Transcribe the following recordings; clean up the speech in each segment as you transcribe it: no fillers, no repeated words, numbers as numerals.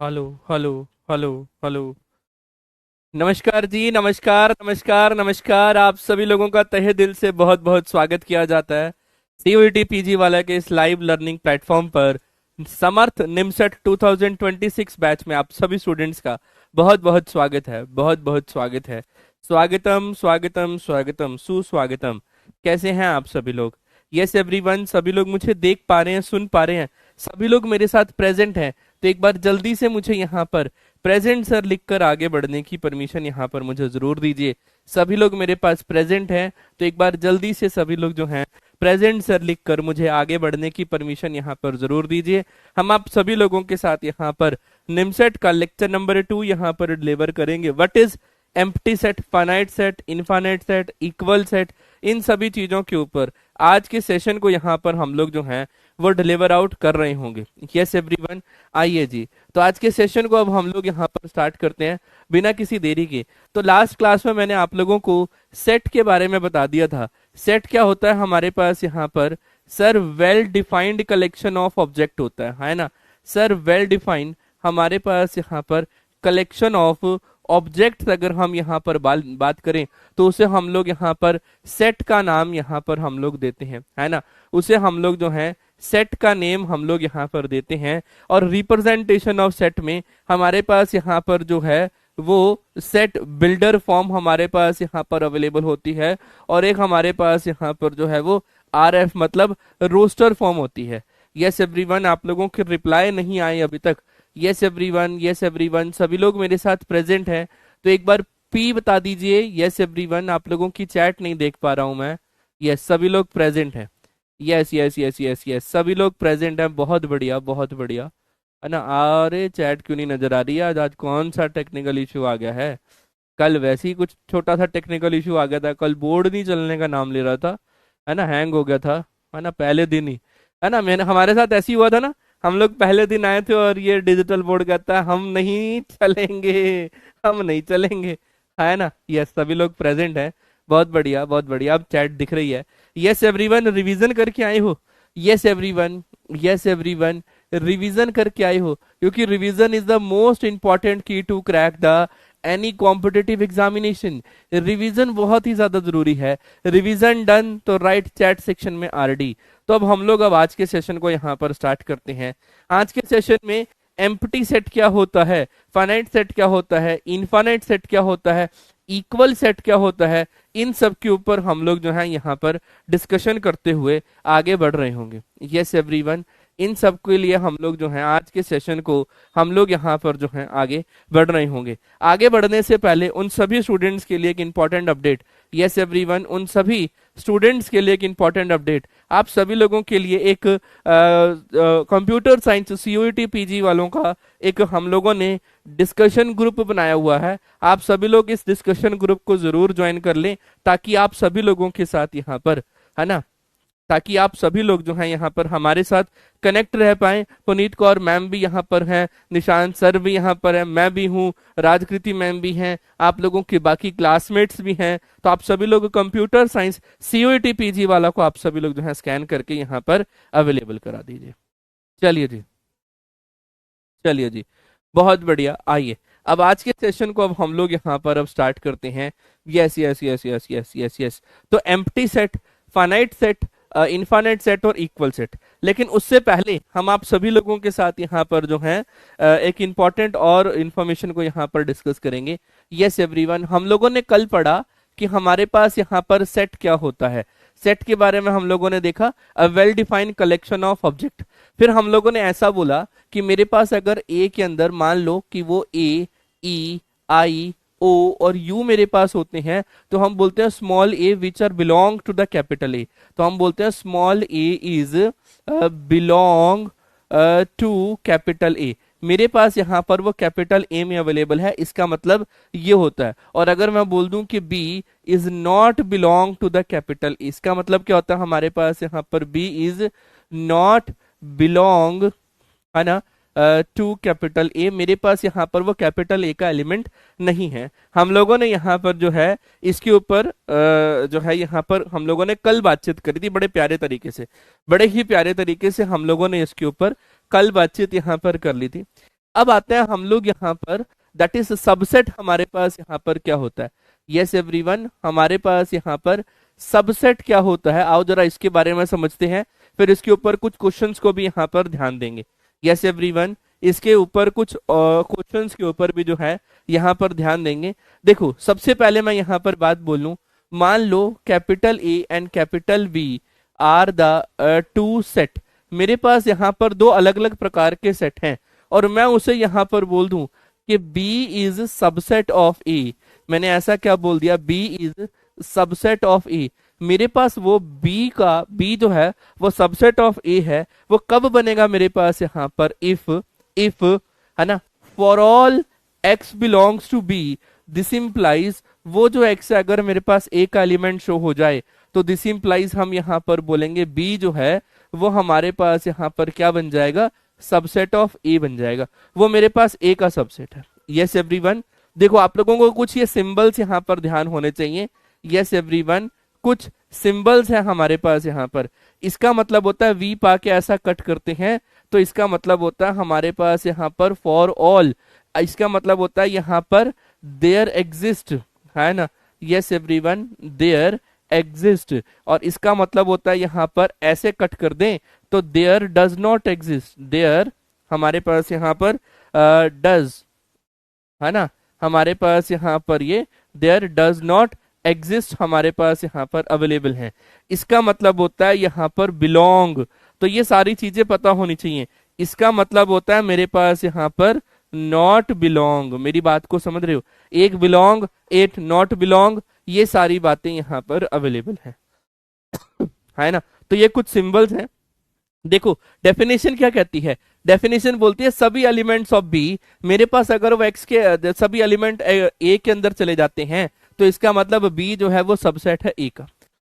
Hello hello hello hello. नमस्कार जी, नमस्कार नमस्कार नमस्कार। आप सभी लोगों का तहे दिल से बहुत बहुत स्वागत किया जाता है सीयूईटी पीजी वाला के इस लाइव लर्निंग प्लेटफॉर्म पर। समर्थ निमसेट 2026 बैच में आप सभी स्टूडेंट्स का बहुत बहुत स्वागत है, बहुत बहुत स्वागत है। स्वागतम स्वागतम स्वागतम सुस्वागतम। कैसे हैं आप सभी लोग? यस एवरीवन, सभी लोग मुझे देख पा रहे हैं, सुन पा रहे हैं, सभी लोग मेरे साथ प्रेजेंट हैं। तो एक बार जल्दी से मुझे यहाँ पर प्रेजेंट सर लिखकर आगे बढ़ने की परमिशन यहाँ पर मुझे जरूर दीजिए। सभी लोग मेरे पास प्रेजेंट हैं, तो एक बार जल्दी से सभी लोग जो हैं प्रेजेंट सर लिखकर मुझे आगे बढ़ने की परमिशन यहाँ पर जरूर दीजिए। हम आप सभी लोगों के साथ यहाँ पर निमसेट का लेक्चर नंबर 2 यहाँ पर डिलीवर करेंगे। What is empty set, finite set, infinite set, equal set, इन सभी चीजों के ऊपर आज के सेशन को यहाँ पर हम लोग जो हैं वो डिलीवर आउट कर रहे होंगे। यस एवरीवन, आइए जी। तो आज के सेशन को अब हम लोग यहाँ पर स्टार्ट करते हैं बिना किसी देरी के। तो लास्ट क्लास में मैंने आप लोगों को सेट के बारे में बता दिया था। सेट क्या होता है हमारे पास यहाँ पर? Sir, well defined collection of object होता है ना सर? वेल डिफाइंड हमारे पास यहाँ पर कलेक्शन ऑफ ऑब्जेक्ट्स अगर हम यहाँ पर बात करें तो उसे हम लोग यहाँ पर सेट का नाम यहाँ पर हम लोग देते हैं, है ना? उसे हम लोग जो है सेट का नेम हम लोग यहाँ पर देते हैं। और रिप्रेजेंटेशन ऑफ सेट में हमारे पास यहाँ पर जो है वो सेट बिल्डर फॉर्म हमारे पास यहाँ पर अवेलेबल होती है, और एक हमारे पास यहाँ पर जो है वो आरएफ मतलब रोस्टर फॉर्म होती है। यस एवरीवन, आप लोगों के रिप्लाई नहीं आए अभी तक। यस एवरीवन, यस एवरीवन, सभी लोग मेरे साथ प्रेजेंट हैं तो एक बार पी बता दीजिए। यस एवरीवन, आप लोगों की चैट नहीं देख पा रहा हूं मैं। यस, सभी लोग प्रेजेंट हैं। Yes yes yes yes yes, सभी लोग प्रेजेंट हैं। बहुत बढ़िया, बहुत बढ़िया, है ना? अरे चैट क्यों नहीं नजर आ रही है? आज आज कौन सा टेक्निकल इशू आ गया है? कल वैसे ही कुछ छोटा सा टेक्निकल इशू आ गया था, कल बोर्ड नहीं चलने का नाम ले रहा था, है ना? हैंग हो गया था, है ना? पहले दिन ही, है ना? मैंने हमारे साथ ऐसे ही हुआ था ना। हम लोग पहले दिन आए थे और ये डिजिटल बोर्ड कहता है हम नहीं चलेंगे, हम नहीं चलेंगे, है ना? यस, सभी लोग प्रेजेंट है। बहुत बढ़िया, बहुत बढ़िया। अब चैट दिख रही है। यस एवरीवन, रिवीजन करके आए हो? Yes everyone, yes everyone, revision करके आए हो? क्योंकि revision is the most important key to crack the any competitive examination. Revision बहुत ही ज्यादा जरूरी है। रिवीजन डन तो राइट चैट सेक्शन में आरडी। तो अब हम लोग अब आज के सेशन को यहाँ पर स्टार्ट करते हैं। आज के सेशन में एम्प्टी सेट क्या होता है, फाइनाइट सेट क्या होता है, इनफाइनाइट सेट क्या होता है, इक्वल सेट क्या होता है, इन सब के ऊपर हम लोग जो है यहाँ पर डिस्कशन करते हुए आगे बढ़ रहे होंगे। यस एवरीवन, इन सब के लिए हम लोग जो है आज के सेशन को हम लोग यहाँ पर जो है आगे बढ़ रहे होंगे। आगे बढ़ने से पहले उन सभी स्टूडेंट्स के लिए एक इंपॉर्टेंट अपडेट। यस एवरीवन, उन सभी स्टूडेंट्स के लिए एक इंपॉर्टेंट अपडेट। आप सभी लोगों के लिए एक कंप्यूटर साइंस सीयूईटी पीजी वालों का एक हम लोगों ने डिस्कशन ग्रुप बनाया हुआ है। आप सभी लोग इस डिस्कशन ग्रुप को जरूर ज्वाइन कर लें ताकि आप सभी लोगों के साथ यहाँ पर, है ना, ताकि आप सभी लोग जो हैं यहाँ पर हमारे साथ कनेक्ट रह पाए। पुनीत कौर मैम भी यहाँ पर हैं, निशांत सर भी यहाँ पर है, मैं भी हूँ, राजकृति मैम भी हैं, आप लोगों के बाकी क्लासमेट्स भी हैं। तो आप सभी लोग कंप्यूटर साइंस सीयूईटी पीजी वाला को आप सभी लोग जो है स्कैन करके यहाँ पर अवेलेबल करा दीजिए। चलिए जी, चलिए जी, बहुत बढ़िया। आइए अब आज के सेशन को अब हम लोग यहाँ पर अब स्टार्ट करते हैं। Yes yes yes yes yes yes yes. तो empty set, finite set, infinite set और इक्वल सेट। लेकिन उससे पहले हम आप सभी लोगों के साथ यहाँ पर जो है एक इंपॉर्टेंट और इंफॉर्मेशन को यहाँ पर डिस्कस करेंगे। यस एवरीवन, हम लोगों ने कल पढ़ा कि हमारे पास यहाँ पर सेट क्या होता है। सेट के बारे में हम लोगों ने देखा, a well defined collection of object. फिर हम लोगों ने ऐसा बोला कि मेरे पास अगर ए के अंदर मान लो कि वो ए, ई, आई, ओ और यू मेरे पास होते हैं तो हम बोलते हैं small A which are belong to the capital A. तो हम बोलते हैं small A is belong to capital A. मेरे पास यहाँ पर वो कैपिटल ए में अवेलेबल है, इसका मतलब ये होता है। और अगर मैं बोल दूं कि B is not belong to the capital A, इसका मतलब क्या होता है? हमारे पास यहाँ पर बी इज नॉट बिलोंग, है ना, टू कैपिटल ए। मेरे पास यहाँ पर वो कैपिटल ए का एलिमेंट नहीं है। हम लोगों ने यहाँ पर जो है इसके ऊपर जो है यहाँ पर हम लोगों ने कल बातचीत करी थी, बड़े प्यारे तरीके से, बड़े ही प्यारे तरीके से हम लोगों ने इसके ऊपर कल बातचीत यहाँ पर कर ली थी। अब आते हैं हम लोग यहाँ पर, दैट इज सबसेट हमारे पास यहाँ पर क्या होता है। यस एवरीवन, हमारे पास यहाँ पर सबसेट क्या होता है, आओ जरा इसके बारे में समझते हैं, फिर इसके ऊपर कुछ क्वेश्चंस को भी यहाँ पर ध्यान देंगे। यस एवरीवन, इसके ऊपर कुछ क्वेश्चंस के ऊपर भी जो है यहाँ पर ध्यान देंगे। देखो सबसे पहले मैं यहाँ पर बात बोलूं, मान लो capital A and capital B are the two set. मेरे पास यहाँ पर दो अलग अलग प्रकार के सेट हैं और मैं उसे यहां पर बोल दूं कि B इज सबसेट ऑफ ए। मैंने ऐसा क्या बोल दिया, B is subset of A. मेरे पास वो B जो है वो सबसेट ऑफ ए है। वो कब बनेगा मेरे पास यहां पर, इफ है ना, for all x belongs to B, this implies, वो जो x है अगर मेरे पास a का एलिमेंट शो हो जाए तो दिस इंप्लाइज हम यहां पर बोलेंगे B जो है वो हमारे पास यहां पर क्या बन जाएगा, सबसेट ऑफ ए बन जाएगा। वो मेरे पास ए का सबसेट है। यस एवरीवन, देखो आप लोगों को कुछ ये सिंबल्स यहाँ पर ध्यान होने चाहिए। यस एवरीवन, कुछ सिंबल्स हैं हमारे पास यहाँ पर। इसका मतलब होता है वी पा के ऐसा कट करते हैं तो इसका मतलब होता है हमारे पास यहाँ पर फॉर ऑल, इसका मतलब होता है यहाँ पर देयर एग्जिस्ट, है ना। यस एवरीवन, देयर एग्जिस्ट, और इसका मतलब होता है यहाँ पर ऐसे कट कर दें तो there does not exist, there हमारे पास यहाँ पर डज, है ना, हमारे पास यहाँ पर ये देयर डज नॉट एग्जिस्ट हमारे पास यहाँ पर अवेलेबल है। इसका मतलब होता है यहाँ पर बिलोंग, तो ये सारी चीजें पता होनी चाहिए। इसका मतलब होता है मेरे पास यहाँ पर नॉट बिलोंग, मेरी बात को समझ रहे हो, एक बिलोंग, एक नॉट बिलोंग, ये सारी बातें यहाँ पर अवेलेबल है ना। तो ये कुछ सिंबल्स हैं। देखो डेफिनेशन क्या कहती है, डेफिनेशन बोलती है सभी एलिमेंट्स ऑफ बी, मेरे पास अगर वो एक्स के सभी एलिमेंट ए के अंदर चले जाते हैं तो इसका मतलब बी जो है वो सबसेट है ए का,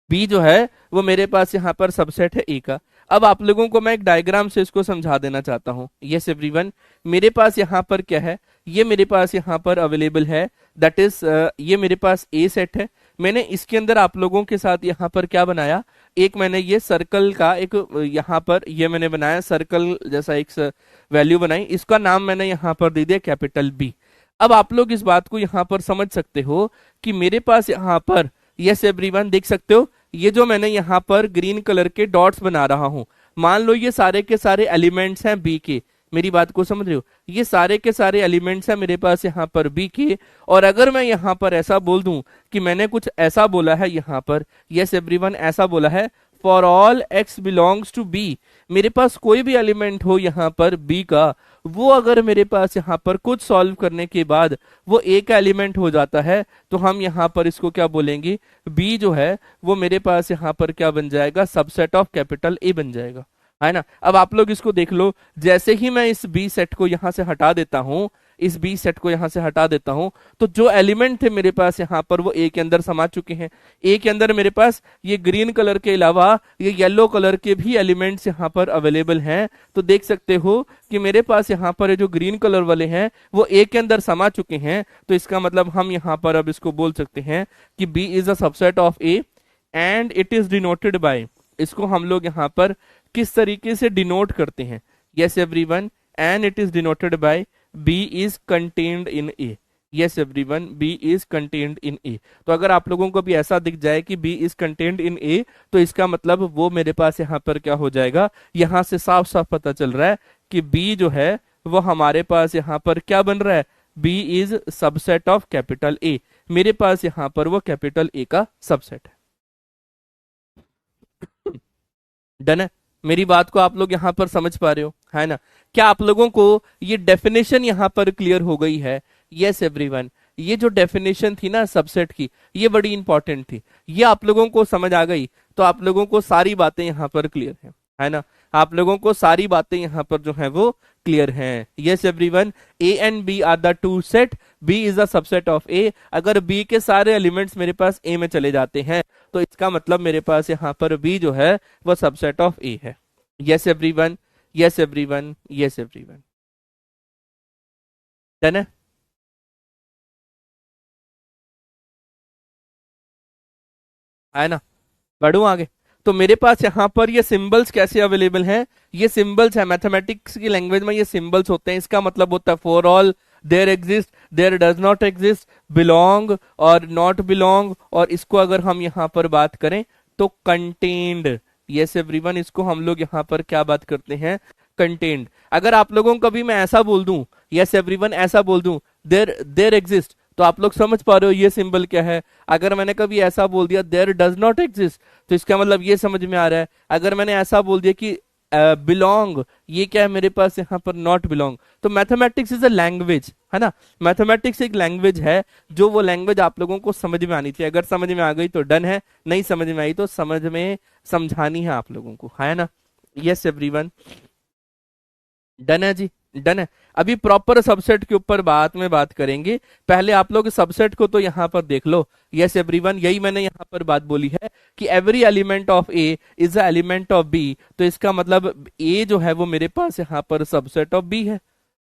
बी जो है वो मेरे पास यहाँ पर सबसेट है ए का। अब आप लोगों को मैं एक डायग्राम से इसको समझा देना चाहता हूँ। यस एवरीवन, मेरे पास यहाँ पर क्या है, ये मेरे पास यहाँ पर अवेलेबल है, दैट इज ये मेरे पास ए सेट है। मैंने इसके अंदर आप लोगों के साथ यहाँ पर क्या बनाया, एक मैंने ये सर्कल का एक यहाँ पर ये मैंने बनाया सर्कल जैसा एक वैल्यू बनाई, इसका नाम मैंने यहाँ पर दे दिया कैपिटल बी। अब आप लोग इस बात को यहाँ पर समझ सकते हो कि मेरे पास यहाँ पर, यस एवरीवन देख सकते हो, ये जो मैंने यहाँ पर ग्रीन कलर के डॉट्स बना रहा हूं, मान लो ये सारे के सारे एलिमेंट्स हैं बी के, मेरी बात को समझ रहे हो, ये सारे के सारे एलिमेंट्स हैं मेरे पास यहाँ पर बी के। और अगर मैं यहाँ पर ऐसा बोल दूं कि मैंने कुछ ऐसा बोला है यहाँ पर, यस एवरीवन ऐसा बोला है for all x belongs to B, मेरे पास कोई भी एलिमेंट हो यहाँ पर बी का, वो अगर मेरे पास यहाँ पर कुछ सॉल्व करने के बाद वो ए का एलिमेंट हो जाता है तो हम यहाँ पर इसको क्या बोलेंगे, बी जो है वो मेरे पास यहाँ पर क्या बन जाएगा, सबसेट ऑफ कैपिटल ए बन जाएगा, है ना। अब आप लोग इसको देख लो, जैसे ही मैं इस बी सेट को यहां से हटा देता हूं, इस बी सेट को यहां से हटा देता हूं, तो जो एलिमेंट थे मेरे पास यहां पर वो ए के अंदर समा चुके हैं। ए के अंदर मेरे पास ये ग्रीन कलर के अलावा ये येलो कलर के भी एलिमेंट्स यहां पर अवेलेबल हैं। तो देख सकते हो कि मेरे पास यहाँ पर जो ग्रीन कलर वाले हैं वो ए के अंदर समा चुके हैं। तो इसका मतलब हम यहाँ पर अब इसको बोल सकते हैं कि B is a subset of A and it is denoted by, इसको हम लोग यहाँ पर किस तरीके से डिनोट करते हैं, yes everyone, and it is denoted by B is contained in A. Yes everyone, B is contained in A. तो अगर आप लोगों को भी ऐसा दिख जाए कि B is contained in A, तो इसका मतलब वो मेरे पास यहाँ पर क्या हो जाएगा, यहां से साफ साफ पता चल रहा है कि बी जो है वो हमारे पास यहाँ पर क्या बन रहा है, B is subset of capital A, मेरे पास यहाँ पर वो कैपिटल ए का सबसेट है। डन है, मेरी बात को आप लोग यहां पर समझ पा रहे हो, है ना। क्या आप लोगों को ये डेफिनेशन यहां पर क्लियर हो गई है। यस एवरीवन, ये जो डेफिनेशन थी ना सबसेट की, ये बड़ी इंपॉर्टेंट थी, ये आप लोगों को समझ आ गई तो आप लोगों को सारी बातें यहां पर क्लियर है ना। आप लोगों को सारी बातें यहां पर जो है वो क्लियर हैं। Yes everyone, A and B are the two set, B is the subset of A. अगर बी के सारे एलिमेंट्स मेरे पास ए में चले जाते हैं तो इसका मतलब मेरे पास यहाँ पर बी जो है वो सबसेट ऑफ ए है। Yes everyone, yes everyone, yes everyone, done है ना। बढ़ू आगे, तो मेरे पास यहाँ पर ये सिंबल्स कैसे अवेलेबल हैं, ये सिंबल्स है मैथमेटिक्स की लैंग्वेज में, ये सिंबल्स होते हैं। इसका मतलब होता है for all, there exist, there does not exist, belong और नॉट बिलोंग, और इसको अगर हम यहाँ पर बात करें तो कंटेन्ड। यस एवरीवन, इसको हम लोग यहाँ पर क्या बात करते हैं, कंटेन्ड। अगर आप लोगों को कभी मैं ऐसा बोल दूं, यस एवरीवन ऐसा बोल दूं, देयर देयर एग्जिस्ट, तो आप लोग समझ पा रहे हो ये सिंबल क्या है। अगर मैंने कभी ऐसा बोल दिया देयर डज नॉट एग्जिस्ट, तो इसका मतलब ये समझ में आ रहा है। अगर मैंने ऐसा बोल दिया कि बिलोंग, ये क्या है मेरे पास यहाँ पर नॉट बिलोंग। तो मैथमेटिक्स इज अ लैंग्वेज, है ना, मैथमेटिक्स एक लैंग्वेज है, जो वो लैंग्वेज आप लोगों को समझ में आनी चाहिए। अगर समझ में आ गई तो डन है, नहीं समझ में आई तो समझ में समझानी है आप लोगों को, है ना। यस एवरीवन, डन है जी, डन है। अभी प्रॉपर सबसेट के ऊपर बाद में बात करेंगे, पहले आप लोग सबसेट को तो यहाँ पर देख लो। यस एवरीवन, यही मैंने यहाँ पर बात बोली है कि every element of A is a element of B, तो इसका मतलब ए जो है वो मेरे पास यहाँ पर सबसेट ऑफ बी है।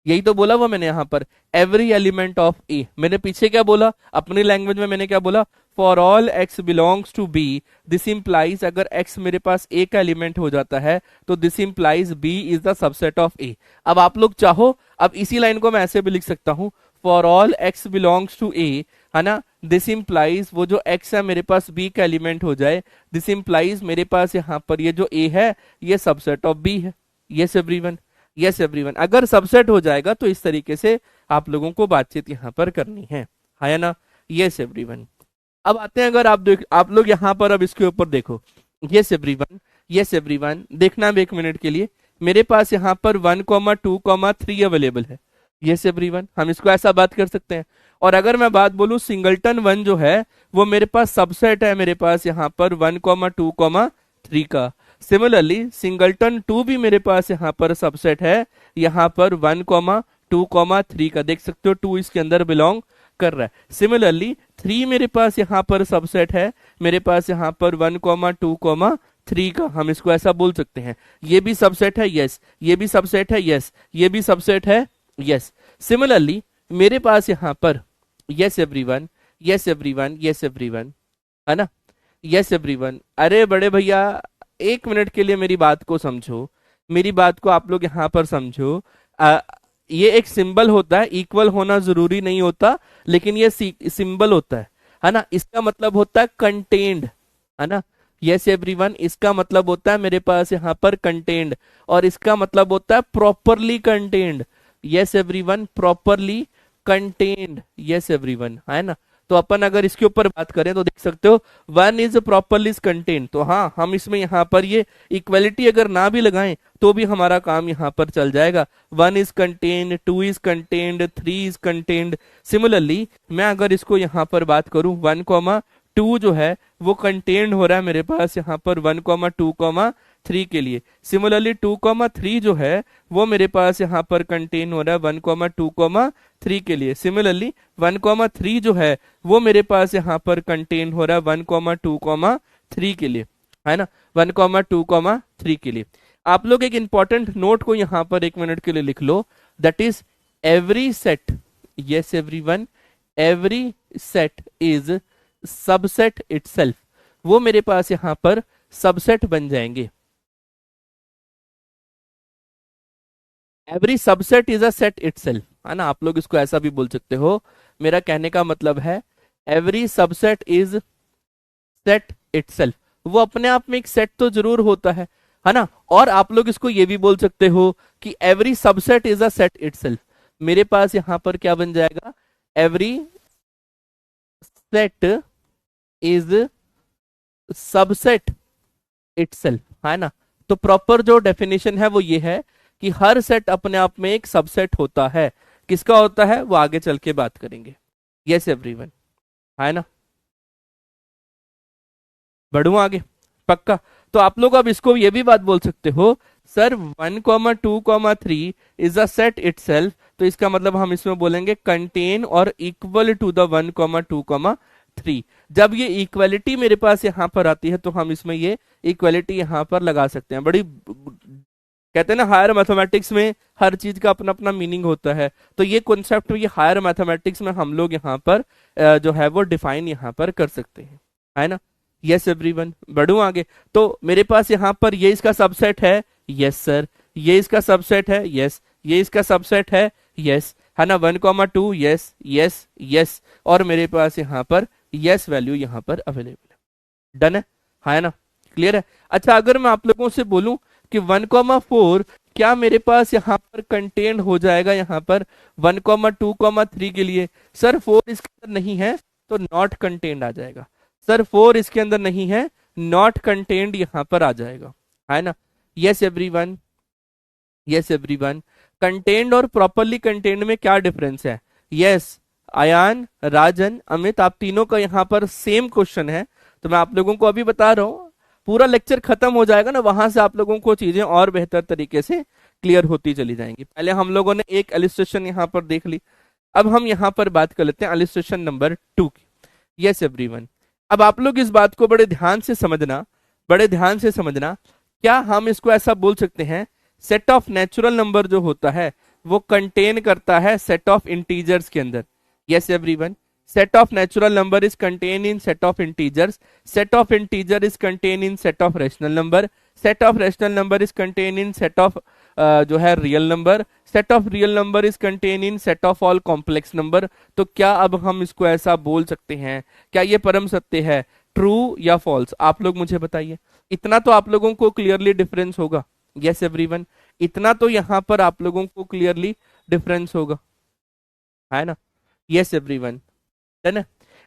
यही तो बोला वो मैंने यहाँ पर, एवरी एलिमेंट ऑफ ए। मैंने पीछे क्या बोला, अपनी लैंग्वेज में मैंने क्या बोला, for all x belongs to B, this implies, अगर एक्स मेरे पास ए का एलिमेंट हो जाता है तो this implies B is the subset of A. अब आप लोग चाहो, अब इसी लाइन को मैं ऐसे भी लिख सकता हूं, for all x belongs to A, है ना, दिस इंप्लाइज, वो जो एक्स है मेरे पास बी का एलिमेंट हो जाए, दिस इंप्लाइज मेरे पास यहाँ पर ये जो ए है ये सबसेट ऑफ बी है। यस एवरीवन, यस एवरीवन, अगर सबसेट हो जाएगा तो इस तरीके से आप लोगों को बातचीत यहाँ पर करनी है ना। यस एवरीवन, अब आते हैं, अगर आप लोग यहाँ पर अब इसके ऊपर देखो। यस एवरीवन, यस एवरीवन, देखना भी एक मिनट के लिए, मेरे पास यहाँ पर 1,2,3 अवेलेबल है। यस एवरीवन, हम इसको ऐसा बात कर सकते हैं। और अगर मैं बात बोलूं सिंगलटन 1 जो है वो मेरे पास सबसेट है, मेरे पास यहाँ पर 1,2,3 का। सिमिलरली सिंगलटन 2 भी मेरे पास यहाँ पर सबसेट है, यहाँ पर 1,2,3 का। देख सकते हो 2 इसके अंदर बिलोंग कर रहा है। सिमिलरली 3 मेरे पास यहाँ पर सबसेट है, मेरे पास यहाँ पर 1,2,3 का। हम इसको ऐसा बोल सकते हैं, ये भी सबसेट है, यस, ये भी सबसेट है, यस, ये भी सबसेट है, यस। सिमिलरली मेरे पास यहाँ पर, yes everyone, yes everyone, yes everyone, है ना, यस एवरीवन। अरे बड़े भैया, एक मिनट के लिए मेरी बात को समझो, मेरी बात को आप लोग यहाँ पर समझो। ये एक सिंबल होता है, इक्वल होना जरूरी नहीं होता, लेकिन ये सिंबल होता है ना, इसका मतलब होता है कंटेन्ड, है ना। यस एवरीवन, इसका मतलब होता है मेरे पास यहाँ पर कंटेन्ड, और इसका मतलब होता है properly contained. Yes everyone, properly contained, yes everyone, है ना। तो अपन अगर इसके ऊपर बात करें तो देख सकते हो 1 इज प्रॉपरली कंटेन्ड, तो हाँ, हम इसमें यहाँ पर ये इक्वलिटी अगर ना भी लगाएं तो भी हमारा काम यहाँ पर चल जाएगा। 1 is contained, 2 is contained, 3 is contained. Similarly मैं अगर इसको यहाँ पर बात करूं 1,2 जो है वो कंटेन्ड हो रहा है मेरे पास यहाँ पर 1,2,3 के लिए। सिमिलरली 2,3 जो है वो मेरे पास यहाँ पर कंटेन हो रहा है 1,2,3 के लिए। सिमिलरली 1,3 जो है वो मेरे पास यहाँ पर कंटेन हो रहा है 1,2,3 के लिए, है ना, 1,2,3 के लिए। आप लोग एक इंपॉर्टेंट नोट को यहाँ पर एक मिनट के लिए लिख लो, that is every set, yes everyone, every set is subset itself. वो मेरे पास यहाँ पर सबसेट बन जाएंगे। Every subset is a set itself, है ना, आप लोग इसको ऐसा भी बोल सकते हो। मेरा कहने का मतलब है every subset is set itself, वो अपने आप में एक सेट तो जरूर होता है ना। और आप लोग इसको ये भी बोल सकते हो कि every subset is a set itself. मेरे पास यहां पर क्या बन जाएगा, every set is subset itself, है ना। तो प्रॉपर जो डेफिनेशन है वो ये है कि हर सेट अपने आप में एक सबसेट होता है। किसका होता है वो आगे चल के बात करेंगे। यस एवरीवन, है ना, बढ़ू आगे, पक्का। तो आप लोग अब इसको ये भी बात बोल सकते हो, sir 1,2,3 is a set itself, तो इसका मतलब हम इसमें बोलेंगे कंटेन और इक्वल टू द 1,2,3। जब ये इक्वलिटी मेरे पास यहां पर आती है तो हम इसमें ये इक्वलिटी यहां पर लगा सकते हैं। बड़ी कहते हैं ना, हायर मैथमेटिक्स में हर चीज का अपना अपना मीनिंग होता है, तो ये कॉन्सेप्ट ये हायर मैथमेटिक्स में हम लोग यहाँ पर जो है वो डिफाइन यहाँ पर कर सकते हैं, है ना। यस एवरीवन, बढ़ू आगे। तो मेरे पास यहाँ पर ये इसका सबसेट है, यस सर। ये इसका सबसेट है, यस। ये इसका सबसेट है, यस, है ना। 1,2, यस यस यस। और मेरे पास यहाँ पर यस वैल्यू यहाँ पर अवेलेबल है। डन है ना, क्लियर है। अच्छा, अगर मैं आप लोगों से बोलूं कि 1,4 क्या मेरे पास यहाँ पर कंटेन हो जाएगा यहाँ पर 1,2,3 के लिए? सर 4 इसके अंदर नहीं है तो नॉट कंटेन्ड आ जाएगा। सर 4 इसके अंदर नहीं है, नॉट कंटेन्ड यहाँ पर आ जाएगा, है ना। Yes everyone, yes everyone. Contained और प्रॉपरली कंटेन्ड में क्या डिफरेंस है? यस, अयान, राजन, अमित, आप तीनों का यहाँ पर सेम क्वेश्चन है। तो मैं आप लोगों को अभी बता रहा हूँ, पूरा लेक्चर खत्म हो जाएगा ना, वहां से आप लोगों को चीजें और बेहतर तरीके से क्लियर होती चली जाएंगी। पहले हम लोगों ने एक इलस्ट्रेशन यहाँ पर देख ली, अब हम यहाँ पर बात कर लेते हैं इलस्ट्रेशन नंबर 2 की। यस एवरीवन, अब आप लोग इस बात को बड़े ध्यान से समझना, बड़े ध्यान से समझना। क्या हम इसको ऐसा बोल सकते हैं, सेट ऑफ नेचुरल नंबर जो होता है वो कंटेन करता है सेट ऑफ इंटीजर्स के अंदर? Yes everyone, set of natural number is contained in set of integers, set of integer is contained in set of rational number, set of rational number is contained in set of जो है real number, set of real number is contained in set of all complex number। तो क्या अब हम इसको ऐसा बोल सकते हैं? क्या ये परम सत्य है, ट्रू या फॉल्स? आप लोग मुझे बताइए। इतना तो आप लोगों को क्लियरली डिफरेंस होगा। यस एवरीवन, इतना तो यहाँ पर आप लोगों को क्लियरली डिफरेंस होगा, है ना। यस एवरीवन, है ना।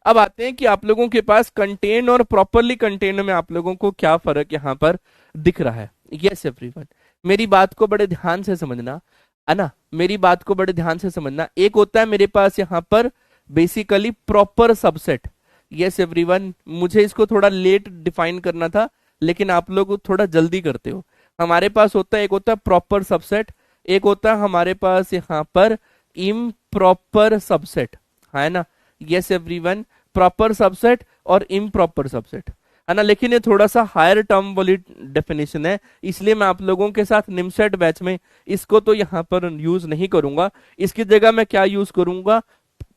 अब आते हैं कि आप लोगों के पास कंटेन और प्रॉपरली कंटेन में आप लोगों को क्या फर्क यहाँ पर दिख रहा है। यस एवरीवन, मेरी बात को बड़े ध्यान से समझना, है ना, मेरी बात को बड़े ध्यान से समझना। एक होता है मेरे पास यहाँ पर basically proper subset. Yes everyone, मुझे इसको थोड़ा लेट डिफाइन करना था, लेकिन आप लोग थोड़ा जल्दी करते हो। हमारे पास होता है, एक होता है प्रॉपर सबसेट, एक होता है हमारे पास यहाँ पर इम्प्रॉपर सबसेट, है ना। यस एवरीवन, प्रॉपर सबसेट और इम्प्रॉपर सबसेट, है ना। लेकिन ये थोड़ा सा हायर टर्म वाली डेफिनेशन है, इसलिए मैं आप लोगों के साथ निमसेट बैच में इसको तो यहाँ पर यूज नहीं करूंगा। इसकी जगह मैं क्या यूज करूंगा,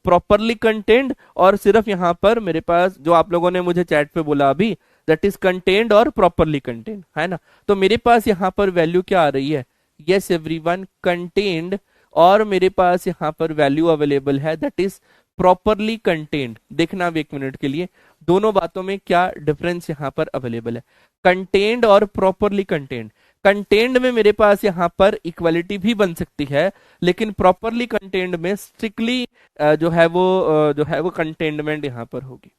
प्रॉपरली कंटेन्ड, और सिर्फ यहाँ पर मेरे पास जो आप लोगों ने मुझे चैट पे बोला अभी, दैट इज कंटेन्ड और प्रॉपरली कंटेन्ड, है ना। तो मेरे पास यहाँ पर वैल्यू क्या आ रही है? यस एवरीवन, कंटेन्ड, और मेरे पास यहाँ पर वैल्यू अवेलेबल है दैट इज प्रॉपरली कंटेन्ड। देखना अब एक मिनट के लिए, दोनों बातों में क्या डिफरेंस यहाँ पर अवेलेबल है, कंटेन्ड और प्रॉपरली कंटेन्ड। कंटेन्ड में मेरे पास यहाँ पर इक्वालिटी भी बन सकती है, लेकिन प्रॉपरली कंटेन्ड में स्ट्रिक्टली जो है वो कंटेनमेंट यहाँ पर होगी।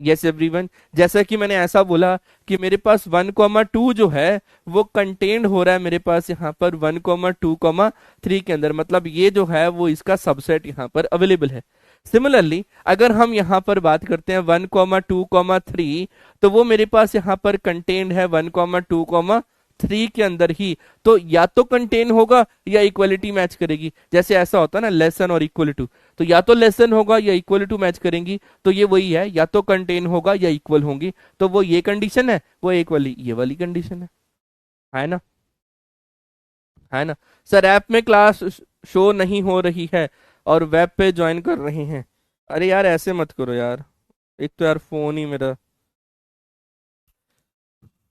यस एवरीवन, जैसा कि मैंने ऐसा बोला कि मेरे पास 1,2 जो है वो कंटेन्ड हो रहा है मेरे पास यहाँ पर 1,2,3 के अंदर, मतलब ये जो है वो इसका सबसेट यहाँ पर अवेलेबल है। सिमिलरली अगर हम यहाँ पर बात करते हैं 1,2,3, तो वो मेरे पास यहाँ पर कंटेन्ड है 1,2,3 के अंदर ही। तो या तो कंटेन होगा या इक्वलिटी मैच करेगी, जैसे ऐसा होता है ना लेसन और इक्वल टू, तो या तो लेसन होगा या इक्वल टू मैच करेंगी। तो ये वही है, या तो कंटेन होगा या इक्वल होंगी। तो वो ये कंडीशन है, वो एक वाली ये वाली कंडीशन है ना, है ना। सर ऐप में क्लास शो नहीं हो रही है और वेब पे ज्वाइन कर रहे हैं। अरे यार ऐसे मत करो यार, एक तो यार फोन ही मेरा,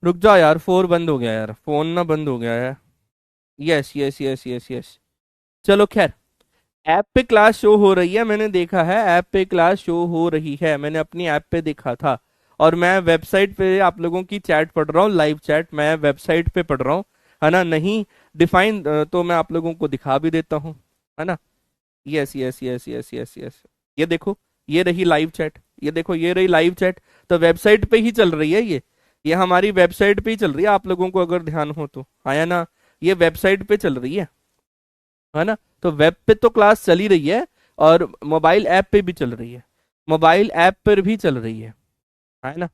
रुक जाओ यार, फोन बंद हो गया यार, फोन ना बंद हो गया है। Yes yes yes yes yes, चलो खैर, ऐप पे क्लास शो हो रही है, मैंने देखा है ऐप पे क्लास शो हो रही है, मैंने अपनी ऐप पे देखा था। और मैं वेबसाइट पे आप लोगों की चैट पढ़ रहा हूँ, लाइव चैट मैं वेबसाइट पे पढ़ रहा हूँ, है ना। नहीं डिफाइन तो मैं आप लोगों को दिखा भी देता हूँ, है ना। Yes yes yes yes yes yes, ये देखो, ये रही लाइव चैट, ये देखो ये रही लाइव चैट। तो वेबसाइट पे ही चल रही है ये हमारी वेबसाइट पे ही चल रही है, आप लोगों को अगर ध्यान हो तो, आया ना। ये वेबसाइट पे चल रही है ना। तो वेब पे तो क्लास चल ही रही है और मोबाइल ऐप पे भी चल रही है, मोबाइल ऐप पर भी चल रही है ना।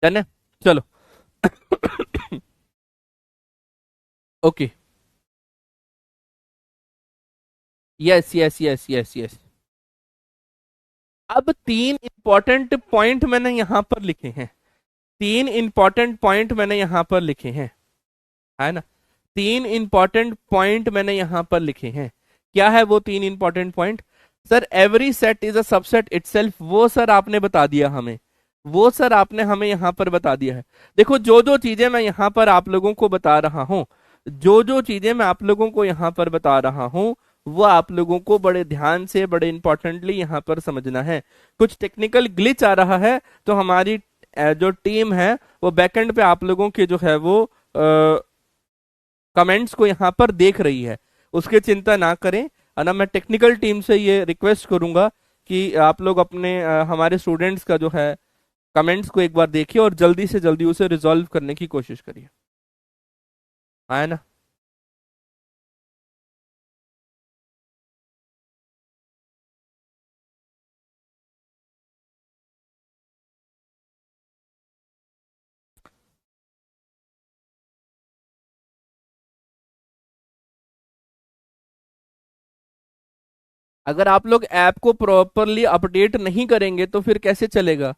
डन है, चलो। Okay, yes yes yes yes yes. अब 3 इंपॉर्टेंट पॉइंट मैंने यहां पर लिखे हैं, 3 इंपॉर्टेंट पॉइंट मैंने यहां पर लिखे हैं, है ना। 3 इंपॉर्टेंट पॉइंट मैंने यहां पर लिखे हैं। क्या है वो 3 important point? Sir every set is a subset itself, वो सर आपने बता दिया हमें, वो सर आपने हमें यहाँ पर बता दिया है। देखो जो जो चीजें मैं यहाँ पर आप लोगों को बता रहा हूँ, जो जो चीजें मैं आप लोगों को यहाँ पर बता रहा हूँ, वो आप लोगों को बड़े ध्यान से, बड़े इंपॉर्टेंटली यहाँ पर समझना है। कुछ टेक्निकल ग्लिच आ रहा है तो हमारी जो टीम है वो बैकएंड पे आप लोगों के जो है वो कमेंट्स को यहाँ पर देख रही है, उसकी चिंता ना करें। है ना, मैं टेक्निकल टीम से ये रिक्वेस्ट करूंगा कि आप लोग अपने हमारे स्टूडेंट्स का जो है कमेंट्स को एक बार देखिए और जल्दी से जल्दी उसे रिजॉल्व करने की कोशिश करिए, है ना। अगर आप लोग ऐप को प्रॉपरली अपडेट नहीं करेंगे तो फिर कैसे चलेगा?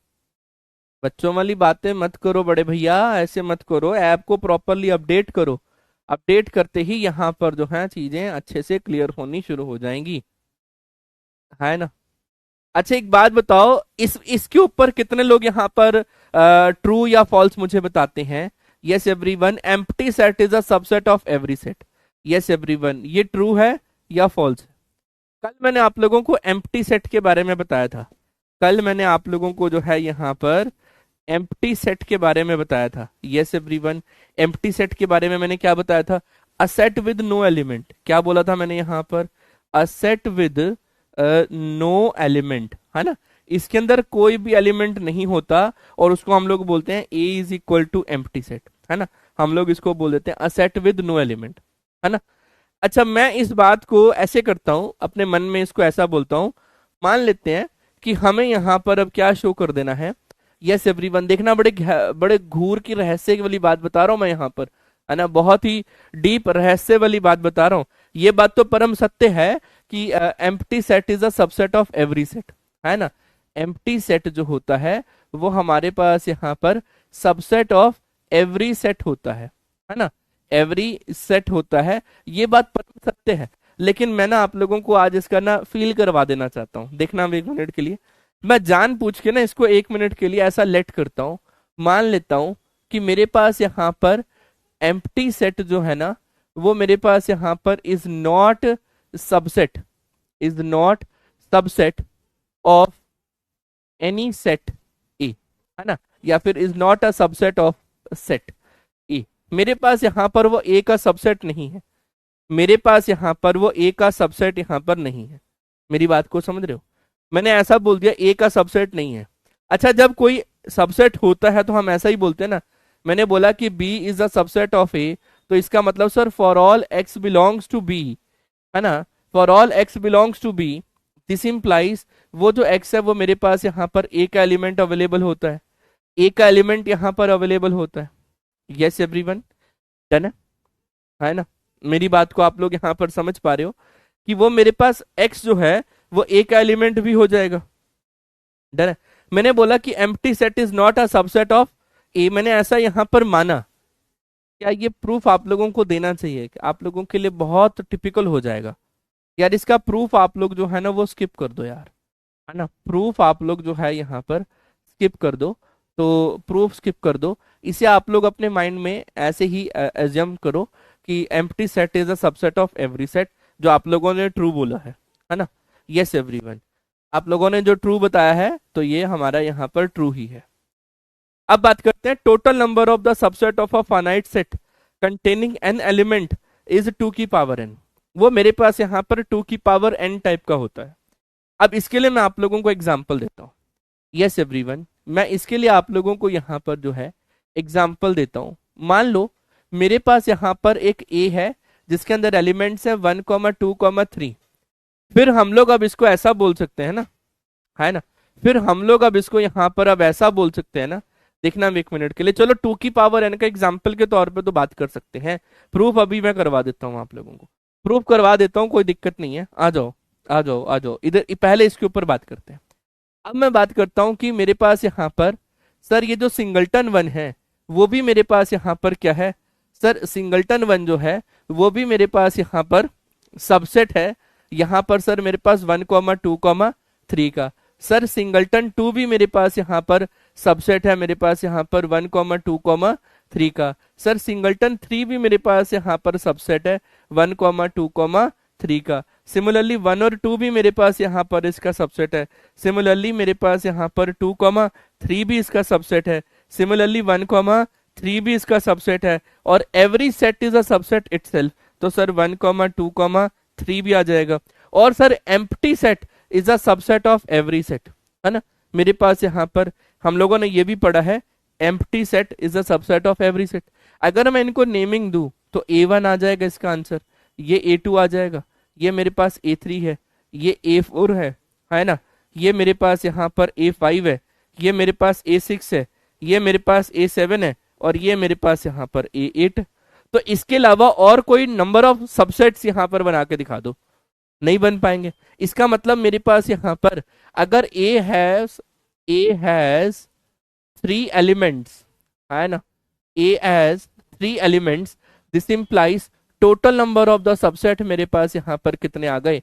बच्चों वाली बातें मत करो बड़े भैया, ऐसे मत करो, ऐप को प्रॉपरली अपडेट करो। अपडेट करते ही यहाँ पर जो है चीजें अच्छे से क्लियर होनी शुरू हो जाएंगी, है ना। अच्छा एक बात बताओ, इस इसके ऊपर कितने लोग यहाँ पर ट्रू या फॉल्स मुझे बताते हैं? Yes everyone, empty set is a subset of every set. Yes everyone, ये ट्रू है या फॉल्स? कल मैंने आप लोगों को एम्प्टी सेट के बारे में बताया था, कल मैंने आप लोगों को जो है यहाँ पर एम्प्टी सेट के बारे में बताया था। यस एवरीवन, एम्प्टी सेट के बारे में मैंने क्या बताया था? A set with no element. क्या बोला था मैंने यहाँ पर? A set with no element, है ना। इसके अंदर कोई भी एलिमेंट नहीं होता और उसको हम लोग बोलते हैं A is equal to empty set, है ना। हम लोग इसको बोल देते हैं a set with no element, है ना। अच्छा मैं इस बात को ऐसे करता हूं, अपने मन में इसको ऐसा बोलता हूं, मान लेते हैं कि हमें यहां पर अब क्या शो कर देना है। यस एवरीवन, देखना बड़े बड़े घूर की रहस्य वाली बात बता रहा हूं मैं यहाँ पर, है ना, बहुत ही डीप रहस्य वाली बात बता रहा हूं। ये बात तो परम सत्य है कि empty set is a subset of every set, है ना। एम्प्टी सेट जो होता है वो हमारे पास यहाँ पर सबसेट ऑफ एवरी सेट होता है ना, एवरी सेट होता है। ये बात परम सत्य है, लेकिन मैं ना आप लोगों को आज इसका ना फील करवा देना चाहता हूँ। देखना 1 मिनट के लिए, मैं जान पूछ के ना इसको 1 मिनट के लिए ऐसा लेट करता हूँ। मान लेता हूँ कि मेरे पास यहाँ पर एम्प्टी सेट जो है ना, वो मेरे पास यहाँ पर is not subset, is not subset of any set ए, है ना, या फिर is not a subset of set A. मेरे पास यहाँ पर वो ए का सबसेट नहीं है, मेरे पास यहाँ पर वो ए का सबसेट यहाँ पर नहीं है। मेरी बात को समझ रहे हो? मैंने ऐसा बोल दिया ए का सबसेट नहीं है। अच्छा जब कोई सबसेट होता है तो हम ऐसा ही बोलते हैं ना। मैंने बोला कि B is a subset of A, तो इसका मतलब sir for all x belongs to B, है ना, for all x belongs to B, this implies वो जो एक्स है वो मेरे पास यहाँ पर ए का एलिमेंट अवेलेबल होता है, ए का एलिमेंट यहाँ पर अवेलेबल होता है। यस एवरीवन, डन है ना। मेरी बात को आप लोग यहाँ पर समझ पा रहे हो कि वो मेरे पास x जो है वो a का एलिमेंट भी हो जाएगा। डन है। मैंने बोला कि empty set is not a subset of a, मैंने ऐसा यहाँ पर माना। क्या ये प्रूफ आप लोगों को देना चाहिए? कि आप लोगों के लिए बहुत टिपिकल हो जाएगा यार, इसका प्रूफ आप लोग जो है ना वो स्किप कर दो यार, है ना। प्रूफ आप लोग जो है यहाँ पर स्किप कर दो, तो प्रूफ स्किप कर दो। इसे आप लोग अपने माइंड में ऐसे ही एज्यूम करो कि empty set is a subset of every set, जो आप लोगों ने ट्रू बोला है ना। यस एवरीवन, आप लोगों ने जो ट्रू बताया है तो ये हमारा यहाँ पर ट्रू ही है। अब बात करते हैं total number of the subset of a finite set containing an element is 2 की पावर n। वो मेरे पास यहाँ पर 2 की पावर n टाइप का होता है। अब इसके लिए मैं आप लोगों को एग्जाम्पल देता हूँ। यस एवरीवन, मैं इसके लिए आप लोगों को यहाँ पर जो है एग्जाम्पल देता हूँ। मान लो मेरे पास यहाँ पर एक ए है जिसके अंदर एलिमेंट्स है 1,2,3। फिर हम लोग अब इसको ऐसा बोल सकते हैं ना, है ना, फिर हम लोग अब इसको यहाँ पर अब ऐसा बोल सकते हैं ना। देखना 1 मिनट के लिए, चलो 2 की पावर n का एग्जाम्पल के तौर पे तो बात कर सकते हैं। प्रूफ अभी मैं करवा देता हूँ आप लोगों को, प्रूफ करवा देता हूँ, कोई दिक्कत नहीं है। आ जाओ आ जाओ आ जाओ इधर, पहले इसके ऊपर बात करते हैं। अब मैं बात करता हूं कि मेरे पास यहाँ पर सर ये जो सिंगलटन वन है वो भी मेरे पास यहाँ पर क्या है? सर सिंगलटन वन जो है वो भी मेरे पास यहाँ पर सबसेट है, 2 की पावर n का। है ना, 2 की पावर n का। अब मैं बात करता हूं कि मेरे पास यहाँ पर सर ये जो सिंगलटन वन है वो भी मेरे पास यहाँ पर क्या है? सर सिंगलटन वन जो है वो भी मेरे पास यहाँ पर सबसेट है, 2 की पावर n का। यहाँ पर सर मेरे पास 1,2,3 का। सर सिंगलटन 2 भी मेरे पास यहाँ पर सबसेट है, मेरे पास यहाँ पर 1,2,3 का। सर सिंगलटन 3 भी मेरे पास यहाँ पर सबसेट है 1,2,3 का। सिमिलरली 1 और 2 भी मेरे पास यहाँ पर इसका सबसेट है। सिमिलरली मेरे पास यहाँ पर 2,3 भी इसका सबसेट है। सिमिलरली 1,3 भी इसका सबसेट है। और every set is a subset itself, तो सर 1,2,3 भी आ जाएगा। और sir empty set is a subset of every set, है ना। मेरे पास यहाँ पर हम लोगों ने ये भी पढ़ा है, empty set is a subset of every set. अगर मैं इनको नेमिंग दूं तो A1 आ जाएगा इसका आंसर, ये A2 आ जाएगा, ये मेरे पास A3 है, ये A4 है ना, ये मेरे पास यहाँ पर A5 है, ये मेरे पास A6 है, ये मेरे पास A7 है, और ये मेरे पास यहाँ पर A8। तो इसके अलावा और कोई नंबर ऑफ सबसेट्स यहाँ पर बना के दिखा दो, नहीं बन पाएंगे। इसका मतलब मेरे पास यहाँ पर अगर A has 3 elements, है ना, A has 3 elements, this implies total number of the subset मेरे पास यहाँ पर कितने आ गए,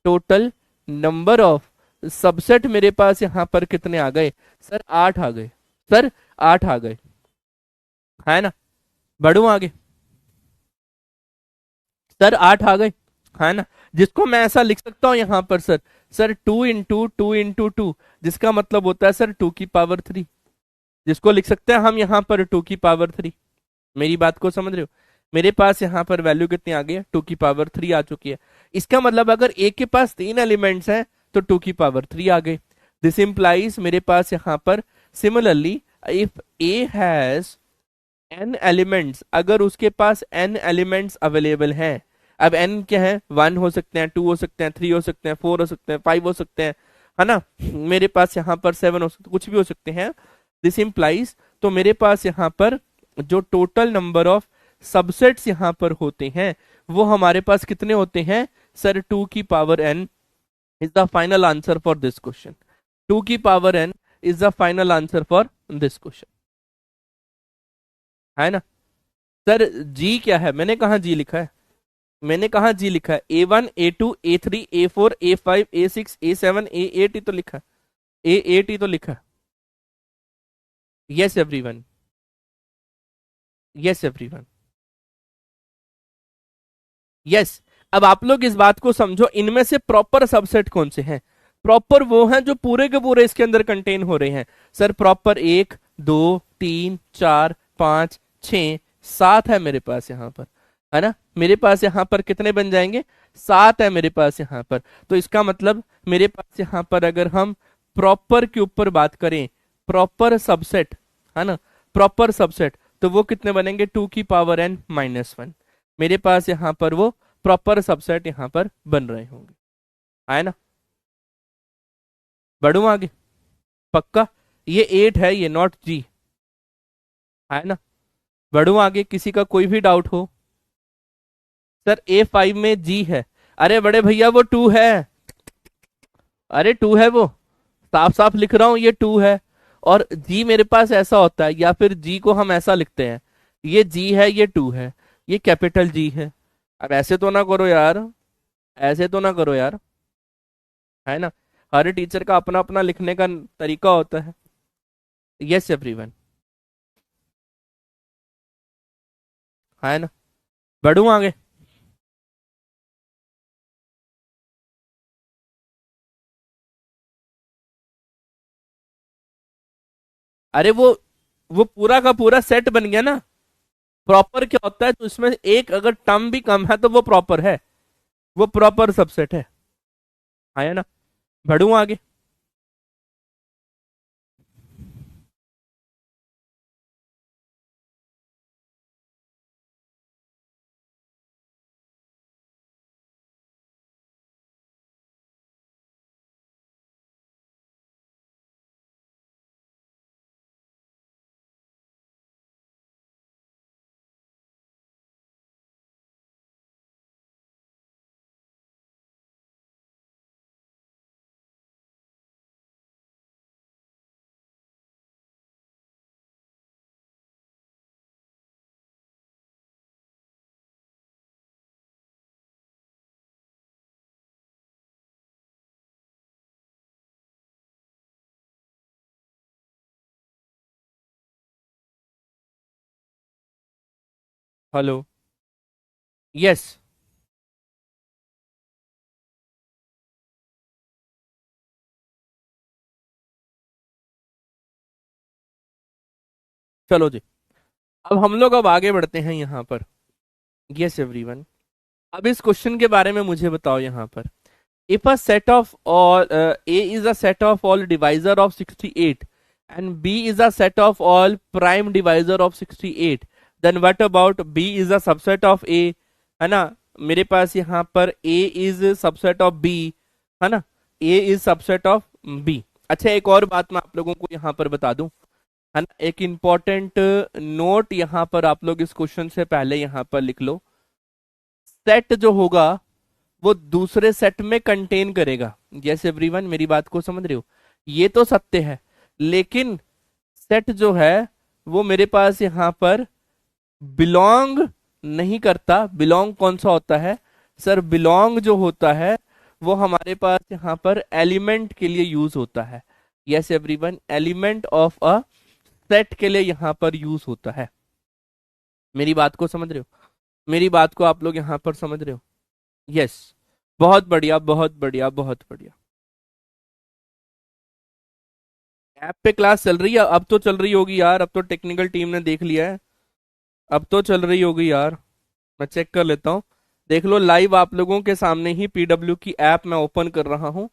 टोटल नंबर ऑफ सबसेट मेरे पास यहाँ पर कितने आ गए, सर 8 आ गए, सर 8 आ गए, है ना। बढ़ू आगे, सर 8 आ गए, है ना। जिसको मैं ऐसा लिख सकता हूं यहाँ पर सर, सर 2 इंटू 2 जिसका मतलब होता है सर 2 की पावर 3, जिसको लिख सकते हैं हम यहाँ पर 2 की पावर 3। मेरी बात को समझ रहे हो, मेरे पास यहाँ पर वैल्यू कितनी आ गई है, 2 की पावर 3 आ चुकी है। इसका मतलब अगर ए के पास 3 एलिमेंट्स हैं तो 2 की पावर 3 आ गए। दिस इंप्लाइज मेरे पास यहाँ पर similarly if A has n elements, अगर उसके पास n एलिमेंट्स अवेलेबल हैं, अब n क्या है, 1 हो सकते हैं, 2 हो सकते हैं, 3 हो सकते हैं, 4 हो सकते हैं, 5 हो सकते हैं, है ना। मेरे पास यहाँ पर 7 हो सकते, कुछ भी हो सकते हैं। दिस इंप्लाइज, तो मेरे पास यहाँ पर जो टोटल नंबर ऑफ सबसेट्स यहाँ पर होते हैं वो हमारे पास कितने होते हैं, सर 2 की power n is the final answer for this question. 2 की power n is the final answer for this question, है ना। सर जी क्या है, मैंने कहा जी लिखा है, मैंने कहा जी लिखा है, A1 A2 A3 A4 A5 A6 A7 A8 ही तो लिखा है, A8 ही तो लिखा है। Yes everyone, yes everyone, yes. अब आप लोग इस बात को समझो, इनमें से प्रॉपर सबसेट कौन से हैं, प्रॉपर वो हैं जो पूरे के पूरे इसके अंदर कंटेन हो रहे हैं। सर प्रॉपर 1 2 3 4 5 6 7 है मेरे पास यहाँ पर, है ना। मेरे पास यहाँ पर कितने बन जाएंगे, 7 है मेरे पास यहाँ पर। तो इसका मतलब मेरे पास यहाँ पर अगर हम प्रॉपर के ऊपर बात करें, प्रॉपर सबसेट, है ना, प्रॉपर सबसेट, तो वो कितने बनेंगे, 2 की पावर n-1। मेरे पास यहाँ पर वो प्रॉपर सबसेट यहाँ पर बन रहे होंगे, है ना। बढ़ू आगे, पक्का, ये 8 है, ये नॉट जी, है ना। बढ़ू आगे, किसी का कोई भी डाउट हो। सर A5 में जी है, अरे बड़े भैया वो 2 है, अरे 2 है वो, साफ साफ लिख रहा हूं ये 2 है। और जी मेरे पास ऐसा होता है, या फिर जी को हम ऐसा लिखते हैं, ये जी है, ये 2 है, ये कैपिटल जी है। अब ऐसे तो ना करो यार, ऐसे तो ना करो यार, है ना। हर टीचर का अपना अपना लिखने का तरीका होता है। यस एवरीवन, है ना। बढ़ू आगे, अरे वो पूरा का पूरा सेट बन गया ना। प्रॉपर क्या होता है, तो इसमें एक अगर टर्म भी कम है तो वो प्रॉपर है, वो प्रॉपर सबसेट है ना। बढ़ू आगे, हेलो। यस। चलो जी, अब हम लोग अब आगे बढ़ते हैं यहाँ पर। यस एवरीवन, अब इस क्वेश्चन के बारे में मुझे बताओ यहाँ पर। If a set of all A is a set of all divisor of 68 and B is a set of all prime divisor of 68, then what about B is a subset of A, है ना। मेरे पास यहाँ पर A is subset of B, है ना। A is subset of B. अच्छा, एक और बात मैं आप लोगों को यहाँ पर बता दूं, है ना। एक इंपॉर्टेंट नोट यहाँ पर आप लोग इस क्वेश्चन से पहले यहाँ पर लिख लो। सेट जो होगा वो दूसरे सेट में कंटेन करेगा। यस एवरीवन, मेरी बात को समझ रहे हो। ये तो सत्य है, लेकिन सेट जो है वो मेरे पास यहाँ पर बिलोंग नहीं करता। बिलोंग कौन सा होता है सर? बिलोंग जो होता है वो हमारे पास यहाँ पर एलिमेंट के लिए यूज होता है। Yes everyone, element of a set के लिए यहाँ पर यूज होता है। मेरी बात को समझ रहे हो? मेरी बात को आप लोग यहाँ पर समझ रहे हो? यस। बहुत बढ़िया, बहुत बढ़िया, बहुत बढ़िया। ऐप पे क्लास चल रही है? अब तो चल रही होगी यार, अब तो टेक्निकल टीम ने देख लिया है। अब तो चल रही होगी यार, मैं चेक कर लेता हूँ। देख लो, लाइव आप लोगों के सामने ही पीडब्ल्यू की ऐप मैं ओपन कर रहा हूँ।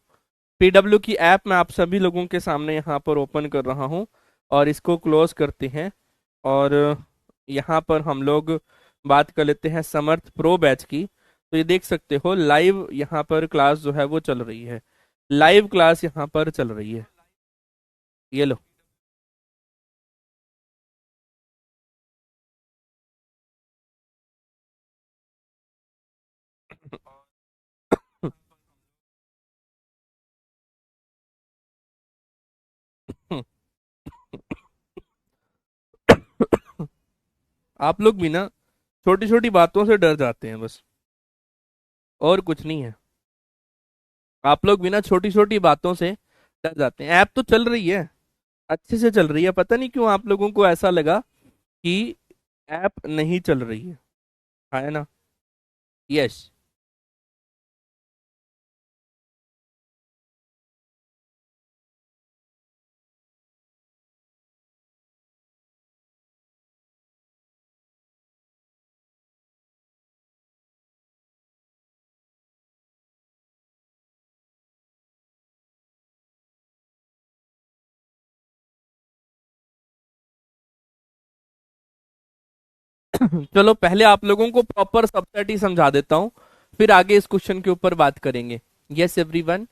पीडब्ल्यू की ऐप मैं आप सभी लोगों के सामने यहाँ पर ओपन कर रहा हूँ, और इसको क्लोज करते हैं। और यहाँ पर हम लोग बात कर लेते हैं समर्थ प्रो बैच की। तो ये देख सकते हो, लाइव यहाँ पर क्लास जो है वो चल रही है। लाइव क्लास यहाँ पर चल रही है। ये लो। आप लोग भी ना छोटी छोटी बातों से डर जाते हैं बस, और कुछ नहीं है। आप लोग भी ना छोटी छोटी बातों से डर जाते हैं। ऐप तो चल रही है, अच्छे से चल रही है। पता नहीं क्यों आप लोगों को ऐसा लगा कि ऐप नहीं चल रही है ना। यस। चलो, पहले आप लोगों को प्रॉपर सबसेट ही समझा देता हूँ, फिर आगे इस क्वेश्चन के ऊपर बात करेंगे। यस एवरीवन,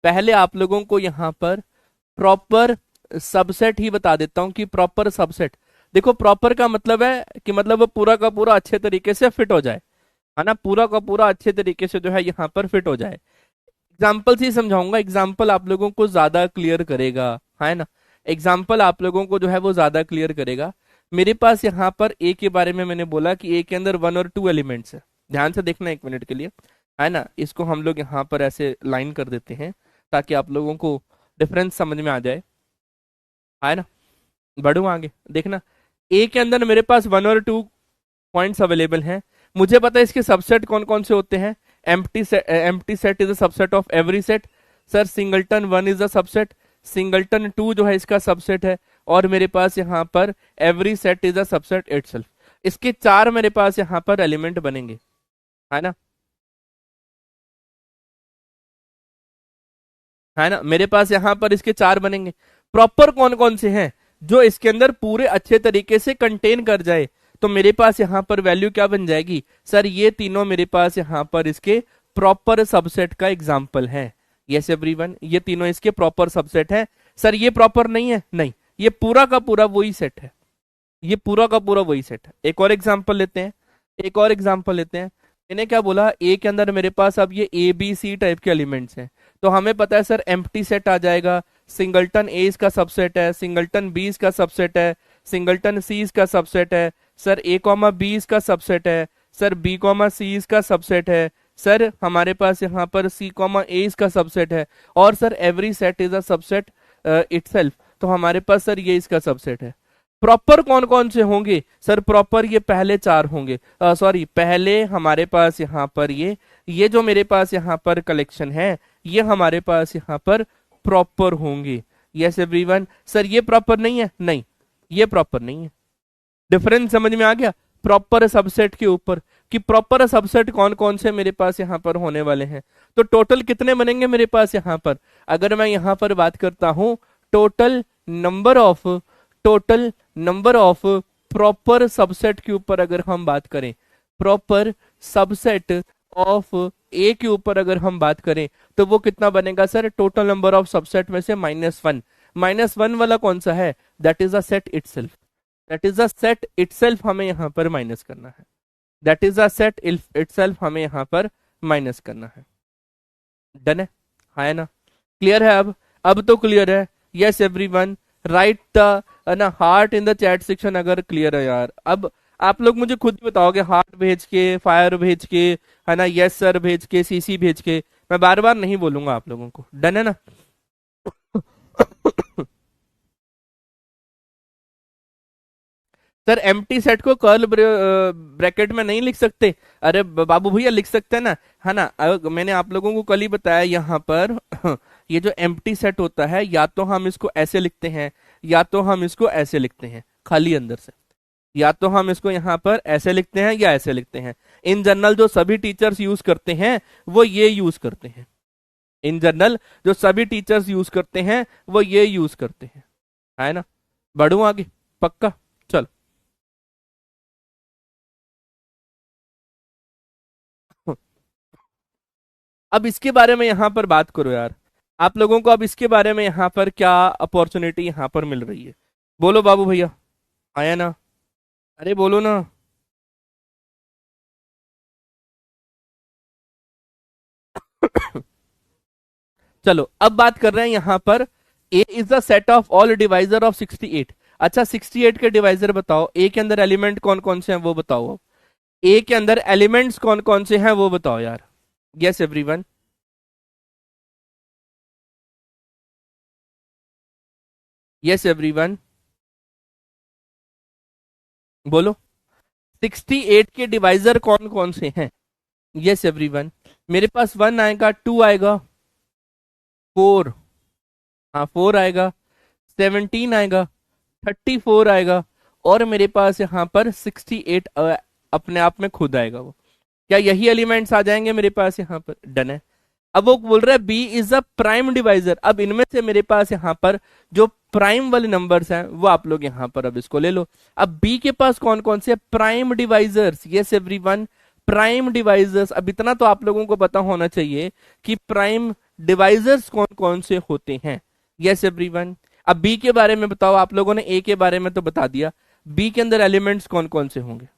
पहले आप लोगों को यहाँ पर प्रॉपर सबसेट ही बता देता हूँ कि प्रॉपर सबसेट। देखो, प्रॉपर का मतलब है कि मतलब वो पूरा का पूरा अच्छे तरीके से फिट हो जाए, है ना। पूरा का पूरा अच्छे तरीके से जो है यहाँ पर फिट हो जाए। एग्जाम्पल से ही समझाऊंगा, एग्जाम्पल आप लोगों को ज्यादा क्लियर करेगा, है ना। एग्जाम्पल आप लोगों को जो है वो ज्यादा क्लियर करेगा। मेरे पास यहाँ पर ए के बारे में मैंने बोला कि ए के अंदर 1 और 2 एलिमेंट्स है। ध्यान से देखना एक मिनट के लिए, है ना। इसको हम लोग यहाँ पर ऐसे लाइन कर देते हैं ताकि आप लोगों को डिफरेंस समझ में आ जाए, है ना। बढ़ू आगे, देखना। ए के अंदर मेरे पास 1 और 2 पॉइंट्स अवेलेबल हैं। मुझे पता है इसके सबसेट कौन कौन से होते हैं। Empty set is a subset of every set. Sir singleton 1 is a subset, singleton 2 जो है इसका सबसेट है, और मेरे पास यहाँ पर every set is a subset itself. इसके 4 मेरे पास यहाँ पर एलिमेंट बनेंगे, है ना। है ना, मेरे पास यहाँ पर इसके 4 बनेंगे। प्रॉपर कौन कौन से हैं जो इसके अंदर पूरे अच्छे तरीके से कंटेन कर जाए? तो मेरे पास यहाँ पर वैल्यू क्या बन जाएगी सर? ये तीनों मेरे पास यहाँ पर इसके प्रॉपर सबसेट का एग्जाम्पल है। यस एवरीवन, ये तीनों इसके प्रॉपर सबसेट है। सर ये प्रॉपर नहीं है, नहीं, ये पूरा का पूरा वही सेट है। ये पूरा का पूरा वही सेट है। एक और एग्जाम्पल लेते हैं, एक और एग्जाम्पल लेते हैं। मैंने क्या बोला, ए के अंदर मेरे पास अब ये ए बी सी टाइप के एलिमेंट्स हैं। तो हमें पता है सर एम्प्टी सेट आ जाएगा। सिंगलटन ए इसका सबसेट है, सिंगलटन बी इसका सबसेट है, सिंगलटन सी इसका सबसेट है। सर ए कॉमा बी इसका सबसेट है, सर बी कॉमा सी इसका सबसेट है, सर हमारे पास यहाँ पर सी कॉमा ए इसका सबसेट है, और sir every set is a subset itself. तो हमारे पास सर ये इसका सबसेट है। प्रॉपर कौन कौन से होंगे सर? प्रॉपर ये पहले चार होंगे, सॉरी पहले हमारे पास यहाँ पर ये जो मेरे पास यहाँ पर कलेक्शन है, ये हमारे पास यहाँ पर प्रॉपर होंगे। Yes everyone. सर ये प्रॉपर नहीं है? नहीं, ये प्रॉपर नहीं है। डिफरेंस समझ में आ गया? प्रॉपर सबसेट के ऊपर कि प्रॉपर सबसेट कौन कौन से मेरे पास यहाँ पर होने वाले हैं। तो टोटल कितने बनेंगे मेरे पास यहाँ पर? अगर मैं यहाँ पर बात करता हूं total number of proper subset के ऊपर अगर हम बात करें, प्रॉपर सबसेट ऑफ ए के ऊपर अगर हम बात करें, तो वो कितना बनेगा sir? Total number of subset में से -1। -1 वाला कौन सा है? That is a set itself. That is a set itself हमें यहाँ पर माइनस करना है। That is a set itself हमें यहाँ पर माइनस करना है। डन है? हाँ है ना? क्लियर है? अब तो क्लियर है। यस एवरीवन, राइट द ना heart in the chat section अगर क्लियर है यार। अब आप लोग मुझे खुद ही बताओगे, हार्ट भेज के, फायर भेज के, है ना, यस सर भेज के, सीसी भेज के। मैं बार बार नहीं बोलूंगा आप लोगों को। डन है ना? सर एम्प्टी सेट को कर्ल ब्रैकेट में नहीं लिख सकते? अरे बाबू भैया लिख सकते हैं ना, है ना? मैंने आप लोगों को कल ही बताया यहाँ पर ये जो एम्प्टी सेट होता है, या तो हम इसको ऐसे लिखते हैं या तो हम इसको ऐसे लिखते हैं खाली अंदर से, या तो हम इसको यहाँ पर ऐसे लिखते हैं या ऐसे लिखते हैं। इन जनरल जो सभी टीचर्स यूज करते हैं वो ये यूज करते हैं। इन जनरल जो सभी टीचर्स यूज करते हैं वो ये यूज करते हैं, है ना? बढ़ू आगे? पक्का? चलो। अब इसके बारे में यहां पर बात करो यार, आप लोगों को अब इसके बारे में यहां पर क्या अपॉर्चुनिटी यहां पर मिल रही है? बोलो बाबू भैया, आया ना? अरे बोलो ना। चलो अब बात कर रहे हैं यहां पर, A is the set of all divisor of 68। अच्छा 68 के डिवाइजर बताओ, ए के अंदर एलिमेंट कौन कौन से हैं वो बताओ। ए के अंदर एलिमेंट्स कौन कौन से हैं वो बताओ यार। Yes everyone. यस एवरीवन, बोलो। 68 के डिवाइजर कौन कौन से हैं? Yes everyone. मेरे पास 1 आएगा, 2 आएगा, 4, हाँ 4 आएगा, 17 आएगा, 34 आएगा, और मेरे पास यहाँ पर 68 अपने आप में खुद आएगा। वो क्या यही एलिमेंट्स आ जाएंगे मेरे पास यहाँ पर? डन है। अब वो बोल रहा है B is a prime divisor. अब इनमें से मेरे पास यहाँ पर जो प्राइम वाले नंबर्स हैं वो आप लोग यहाँ पर अब इसको ले लो। अब बी के पास कौन कौन से prime divisors? Yes everyone, prime divisors. अब इतना तो आप लोगों को पता होना चाहिए कि प्राइम डिवाइजर्स कौन कौन से होते हैं। Yes everyone. अब बी के बारे में बताओ, आप लोगों ने ए के बारे में तो बता दिया, बी के अंदर एलिमेंट्स कौन कौन से होंगे?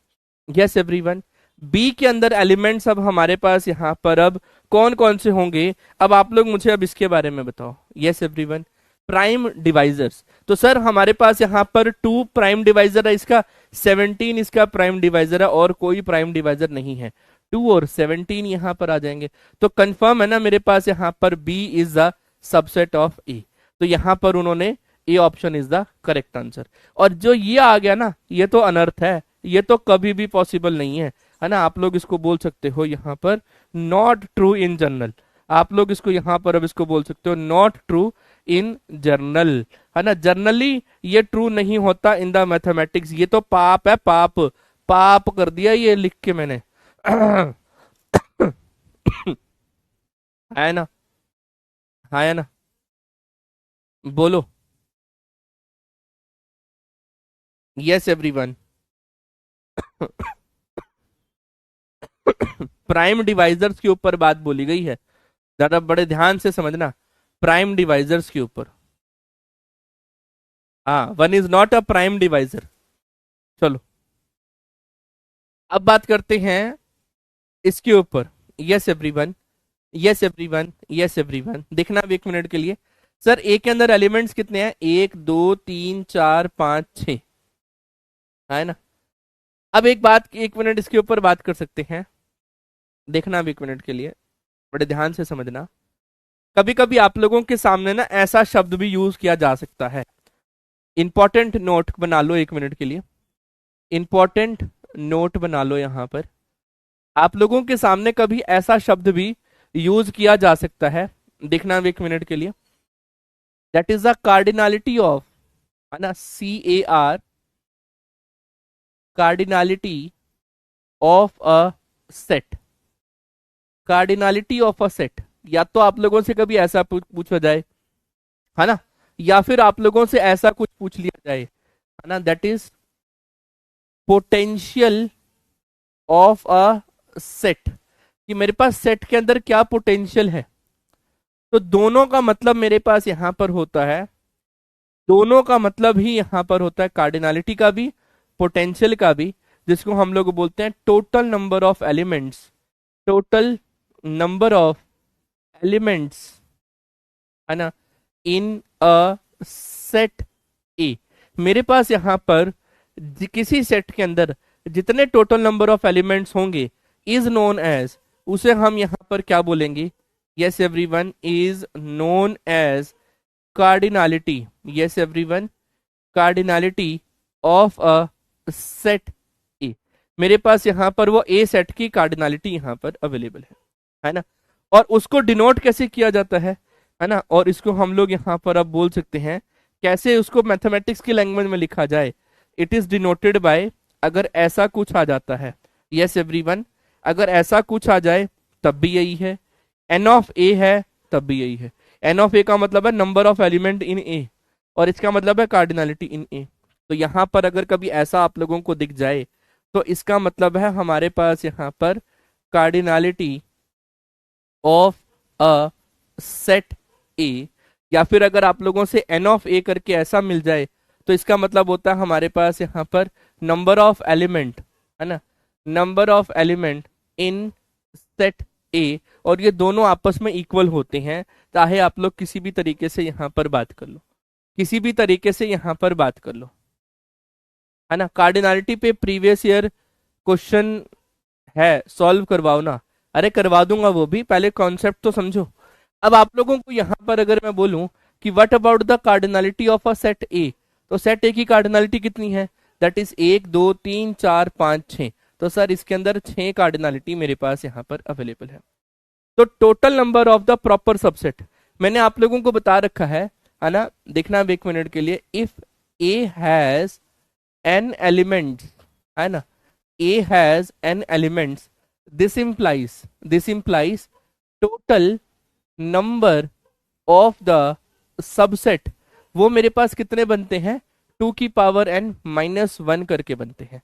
यस एवरीवन, बी के अंदर एलिमेंट्स अब हमारे पास यहाँ पर अब कौन कौन से होंगे? अब आप लोग मुझे अब इसके बारे में बताओ। Yes everyone, prime divisors. तो सर हमारे पास यहाँ पर 2 प्राइम डिवाइजर है, इसका 17 इसका प्राइम डिवाइजर है, और कोई प्राइम डिवाइजर नहीं है। 2 और 17 यहाँ पर आ जाएंगे, तो कंफर्म है ना मेरे पास यहाँ पर B is the subset of A. तो यहाँ पर उन्होंने A option is the correct answer. और जो ये आ गया ना, ये तो अनर्थ है, ये तो कभी भी पॉसिबल नहीं है ना? आप लोग इसको बोल सकते हो यहाँ पर नॉट ट्रू इन जनरल। आप लोग इसको यहाँ पर अब इसको बोल सकते हो नॉट ट्रू इन जर्नल, है ना? जर्नली ये ट्रू नहीं होता इन द मैथमेटिक्स। ये तो पाप है, पाप। पाप कर दिया ये लिख के मैंने। है ना? है ना? बोलो। Yes everyone. प्राइम डिवाइजर्स के ऊपर बात बोली गई है, जरा बड़े ध्यान से समझना। प्राइम डिवाइजर्स के ऊपर, हाँ, 1 is not a prime divisor. चलो अब बात करते हैं इसके ऊपर। Yes everyone, yes everyone, yes everyone, देखना अब 1 मिनट के लिए। सर ए के अंदर एलिमेंट्स कितने हैं? 1 2 3 4 5 6, है ना? अब एक बात, 1 मिनट इसके ऊपर बात कर सकते हैं। देखना अब 1 मिनट के लिए, बड़े ध्यान से समझना। कभी कभी आप लोगों के सामने ना ऐसा शब्द भी यूज किया जा सकता है, इंपॉर्टेंट नोट बना लो 1 मिनट के लिए, इंपॉर्टेंट नोट बना लो यहां पर। आप लोगों के सामने कभी ऐसा शब्द भी यूज किया जा सकता है, देखना 1 मिनट के लिए। That is the cardinality of, है ना, CAR, cardinality of a set, cardinality of a set. या तो आप लोगों से कभी ऐसा पूछा जाए, है ना, या फिर आप लोगों से ऐसा कुछ पूछ लिया जाए, है ना, that is potential of a set, कि मेरे पास सेट के अंदर क्या पोटेंशियल है। तो दोनों का मतलब मेरे पास यहां पर होता है, दोनों का मतलब ही यहां पर होता है, कार्डिनलिटी का भी पोटेंशियल का भी, जिसको हम लोग बोलते हैं total number of elements, total number of elements, है ना, इन अ सेट ए। मेरे पास यहां पर किसी सेट के अंदर जितने टोटल नंबर ऑफ एलिमेंट्स होंगे इज नोन एज, उसे हम यहां पर क्या बोलेंगे, yes everyone, is known as cardinality, yes everyone, cardinality of a set A. मेरे पास यहां पर वो ए सेट की कार्डिनलिटी यहां पर अवेलेबल है ना। और उसको डिनोट कैसे किया जाता है ना, और इसको हम लोग यहां पर अब बोल सकते हैं कैसे, उसको मैथमेटिक्स की लैंग्वेज में लिखा जाए। इट इज डिनोटेड बाय, अगर ऐसा कुछ आ जाता है, यस एवरीवन, अगर ऐसा कुछ आ जाए तब भी यही है, एन ऑफ ए है तब भी यही है। एन ऑफ ए का मतलब है नंबर ऑफ एलिमेंट इन ए, और इसका मतलब है कार्डिनलिटी इन ए। तो यहां पर अगर कभी ऐसा आप लोगों को दिख जाए तो इसका मतलब है हमारे पास यहां पर कार्डिनलिटी ऑफ अ सेट ए। या फिर अगर आप लोगों से एन ऑफ ए करके ऐसा मिल जाए तो इसका मतलब होता है हमारे पास यहां पर नंबर ऑफ एलिमेंट, है ना, number of element in set ए। और ये दोनों आपस में इक्वल होते हैं, चाहे आप लोग किसी भी तरीके से यहां पर बात कर लो, किसी भी तरीके से यहां पर बात कर लो, है ना। कार्डिनलिटी पे प्रीवियस ईयर क्वेश्चन है, सॉल्व करवाओ ना। अरे करवा दूंगा, वो भी पहले कॉन्सेप्ट तो समझो। अब आप लोगों को यहां पर अगर मैं बोलूं कि what about the cardinality of a set ए, तो सेट ए की कार्डिनलिटी कितनी है, दैट इज 1 2 3 4 5 6। तो सर इसके अंदर 6 कार्डिनलिटी मेरे पास यहां पर अवेलेबल है। तो total number of the proper subset मैंने आप लोगों को बता रखा है ना, देखना 1 मिनट के लिए। If A has an element, है ना, A has an elements, this implies total number of the subset, वो मेरे पास कितने बनते हैं, 2n-1 करके बनते हैं,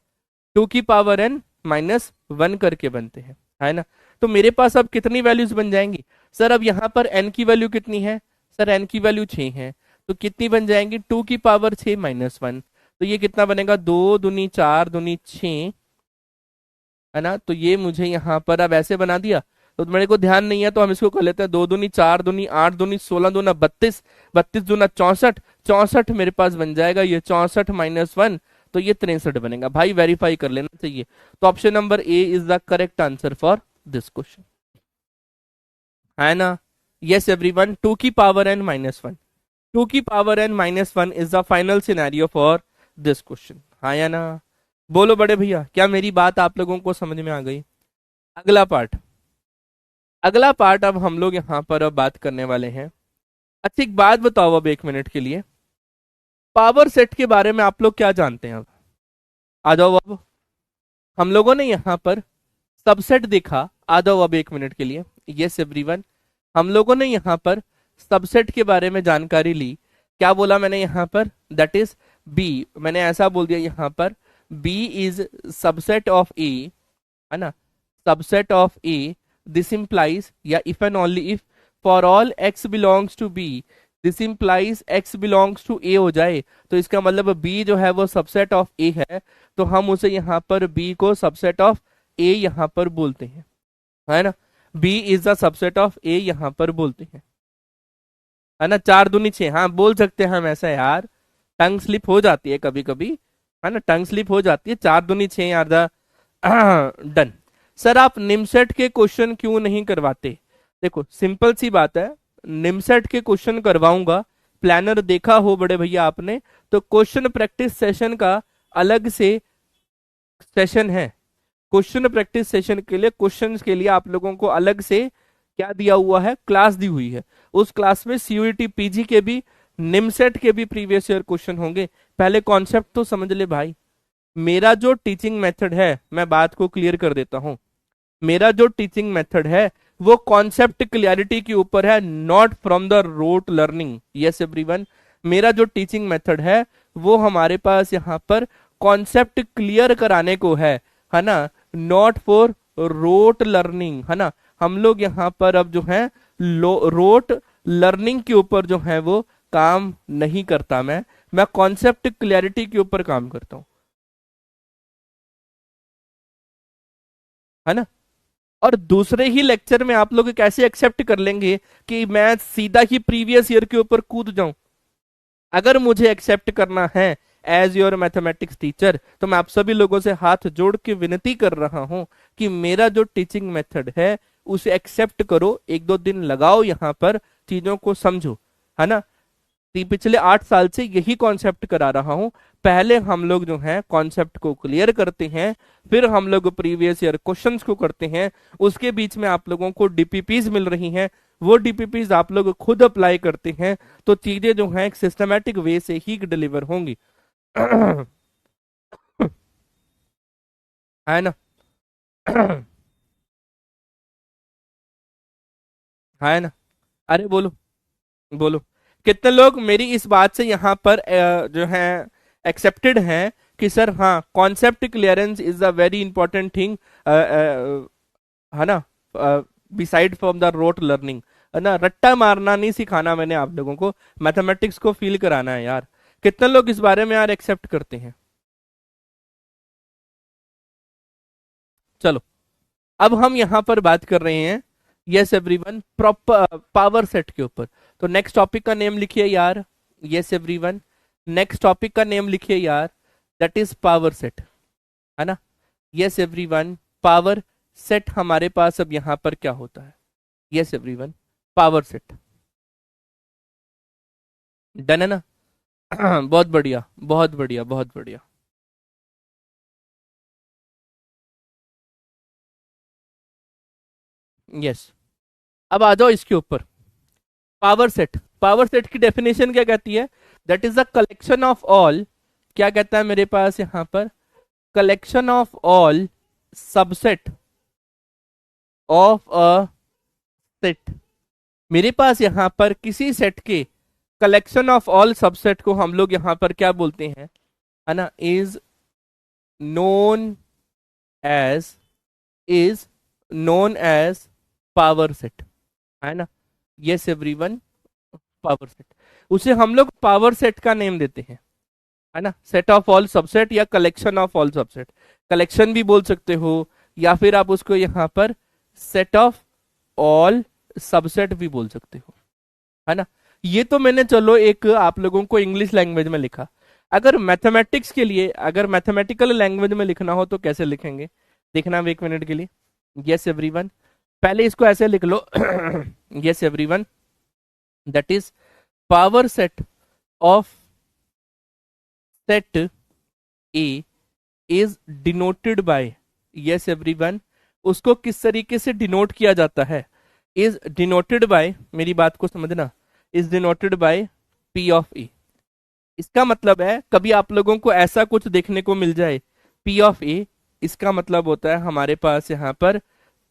2n-1 करके बनते हैं, है ना। तो मेरे पास अब कितनी वैल्यूज बन जाएंगी, सर अब यहां पर n की वैल्यू कितनी है, सर n की वैल्यू 6 है, तो कितनी बन जाएंगी, 2 6-1। तो ये कितना बनेगा, 2 दूनी 4 दूनी 6, है ना। तो ये मुझे यहां पर अब ऐसे बना दिया, तो मेरे को ध्यान नहीं है तो हम इसको कर लेते हैं, 2 दूनी 4 दूनी 8 दूनी 16 दूना 32, 32 दूना 64, 64 मेरे पास बन जाएगा ये 64-1, तो ये 63 बनेगा। भाई वेरीफाई कर लेना चाहिए। तो option number A is the correct answer for this question, है ना। Yes everyone, 2n-1, 2n-1 is the final scenario for this question, हाँ या ना। बोलो बड़े भैया, क्या मेरी बात आप लोगों को समझ में आ गई। अगला पार्ट, अगला पार्ट अब हम लोग यहां पर अब बात करने वाले हैं। अच्छा एक बात बताओ अब 1 मिनट के लिए, पावर सेट के बारे में आप लोग क्या जानते हैं। अब आ जाओ, अब हम लोगों ने यहां पर सबसेट देखा, आ जाओ अब 1 मिनट के लिए। यस एवरीवन, हम लोगों ने यहां पर सबसेट के बारे में जानकारी ली। क्या बोला मैंने यहां पर, दैट इज बी, मैंने ऐसा बोल दिया यहां पर, B is subset of A, है ना, subset of A. This implies, या if and only if for all x belongs to b, this implies x belongs to a हो जाए, तो इसका मतलब b जो है वो सबसेट ऑफ a है, तो हम उसे यहाँ पर b को सबसेट ऑफ a यहाँ पर बोलते हैं, है ना। b is the subset of a यहाँ पर बोलते हैं, है ना। 4 दूनी 6, हाँ बोल सकते हैं हम ऐसा यार, टंग स्लिप हो जाती है कभी कभी, है ना, टंग स्लिप हो जाती है। 4 दूनी 6 यार, द डन। सर आप निमसेट के क्वेश्चन क्यों नहीं करवाते, देखो सिंपल सी बात है, निमसेट के क्वेश्चन करवाऊंगा, प्लानर देखा हो बड़े भैया आपने, तो क्वेश्चन प्रैक्टिस सेशन का अलग से सेशन है। क्वेश्चन प्रैक्टिस सेशन के लिए, क्वेश्चंस के लिए आप लोगों को अलग से क्या दिया हुआ है, क्लास दी हुई है। उस क्लास में सीयूईटी पीजी के भी, निमसेट के भी प्रीवियस ईयर क्वेश्चन होंगे। पहले कॉन्सेप्ट तो समझ ले भाई। मेरा जो टीचिंग मेथड है, मैं बात को क्लियर कर देता हूं, मेरा जो टीचिंग मेथड है वो कॉन्सेप्ट क्लियरिटी के ऊपर है, not from the rote learning. Yes everyone, मेरा जो टीचिंग मेथड है वो हमारे पास यहाँ पर कॉन्सेप्ट क्लियर कराने को है ना, नॉट फॉर रोट लर्निंग, है ना। हम लोग यहाँ पर अब जो है रोट लर्निंग के ऊपर जो है वो काम नहीं करता। मैं कॉन्सेप्ट क्लियरिटी के ऊपर काम करता हूं, है ना। और दूसरे ही लेक्चर में आप लोग कैसे एक्सेप्ट कर लेंगे कि मैं सीधा ही प्रीवियस ईयर के ऊपर कूद जाऊं। अगर मुझे एक्सेप्ट करना है एज योर मैथमेटिक्स टीचर, तो मैं आप सभी लोगों से हाथ जोड़ के विनती कर रहा हूं कि मेरा जो टीचिंग मेथड है उसे एक्सेप्ट करो, एक दो दिन लगाओ, यहाँ पर चीजों को समझो, है ना। पिछले 8 साल से यही कॉन्सेप्ट करा रहा हूं। पहले हम लोग जो है कॉन्सेप्ट को क्लियर करते हैं, फिर हम लोग प्रीवियस ईयर क्वेश्चंस को करते हैं, उसके बीच में आप लोगों को डीपीपीज मिल रही हैं, वो डीपीपीज आप लोग खुद अप्लाई करते हैं, तो चीजें जो है एक सिस्टमैटिक वे से ही डिलीवर होंगी। है ना। है ना। अरे बोलो, बोलो। कितने लोग मेरी इस बात से यहाँ पर जो है एक्सेप्टेड हैं कि सर हाँ, concept clearance is a very important thing, है ना, beside from the rote learning, है ना। रट्टा मारना नहीं सिखाना मैंने आप लोगों को, मैथमेटिक्स को फील कराना है यार। कितने लोग इस बारे में यार एक्सेप्ट करते हैं? चलो, अब हम यहां पर बात कर रहे हैं, yes everyone, proper power set के ऊपर। तो नेक्स्ट टॉपिक का नेम लिखिए यार, यस एवरीवन, नेक्स्ट टॉपिक का नेम लिखिए यार, दैट इज पावर सेट, है ना। यस एवरीवन, पावर सेट हमारे पास अब यहां पर क्या होता है, yes everyone, power set. Done है ना। बहुत बढ़िया, बहुत बढ़िया, बहुत बढ़िया। यस, अब आ जाओ इसके ऊपर। पावर सेट, पावर सेट की डेफिनेशन क्या कहती है? That is the collection of all, क्या कहता है मेरे पास यहां पर, collection of all subset of a set. मेरे पास यहां पर किसी सेट के कलेक्शन ऑफ ऑल सबसेट को हम लोग यहां पर क्या बोलते हैं, है ना, known as is known as power set, है ना। यस एवरीवन, पावर सेट, उसे हम लोग पावर सेट का नेम देते हैं, है ना। सेट ऑफ ऑल सबसेट या collection of all subset, collection भी बोल सकते हो, या फिर आप उसको यहां पर सेट ऑफ ऑल सबसेट भी बोल सकते हो, है ना। ये तो मैंने चलो एक आप लोगों को इंग्लिश लैंग्वेज में लिखा। अगर मैथमेटिक्स के लिए, अगर मैथमेटिकल लैंग्वेज में लिखना हो तो कैसे लिखेंगे, देखना अब एक मिनट के लिए। यस एवरीवन, पहले इसको ऐसे लिख लो। Yes everyone, that is power set of set A is denoted by, yes everyone, उसको किस तरीके से डिनोट किया जाता है, इज डिनोटेड बाय, मेरी बात को समझना, is denoted by P of A. इसका मतलब है कभी आप लोगों को ऐसा कुछ देखने को मिल जाए पी ऑफ ए, इसका मतलब होता है हमारे पास यहाँ पर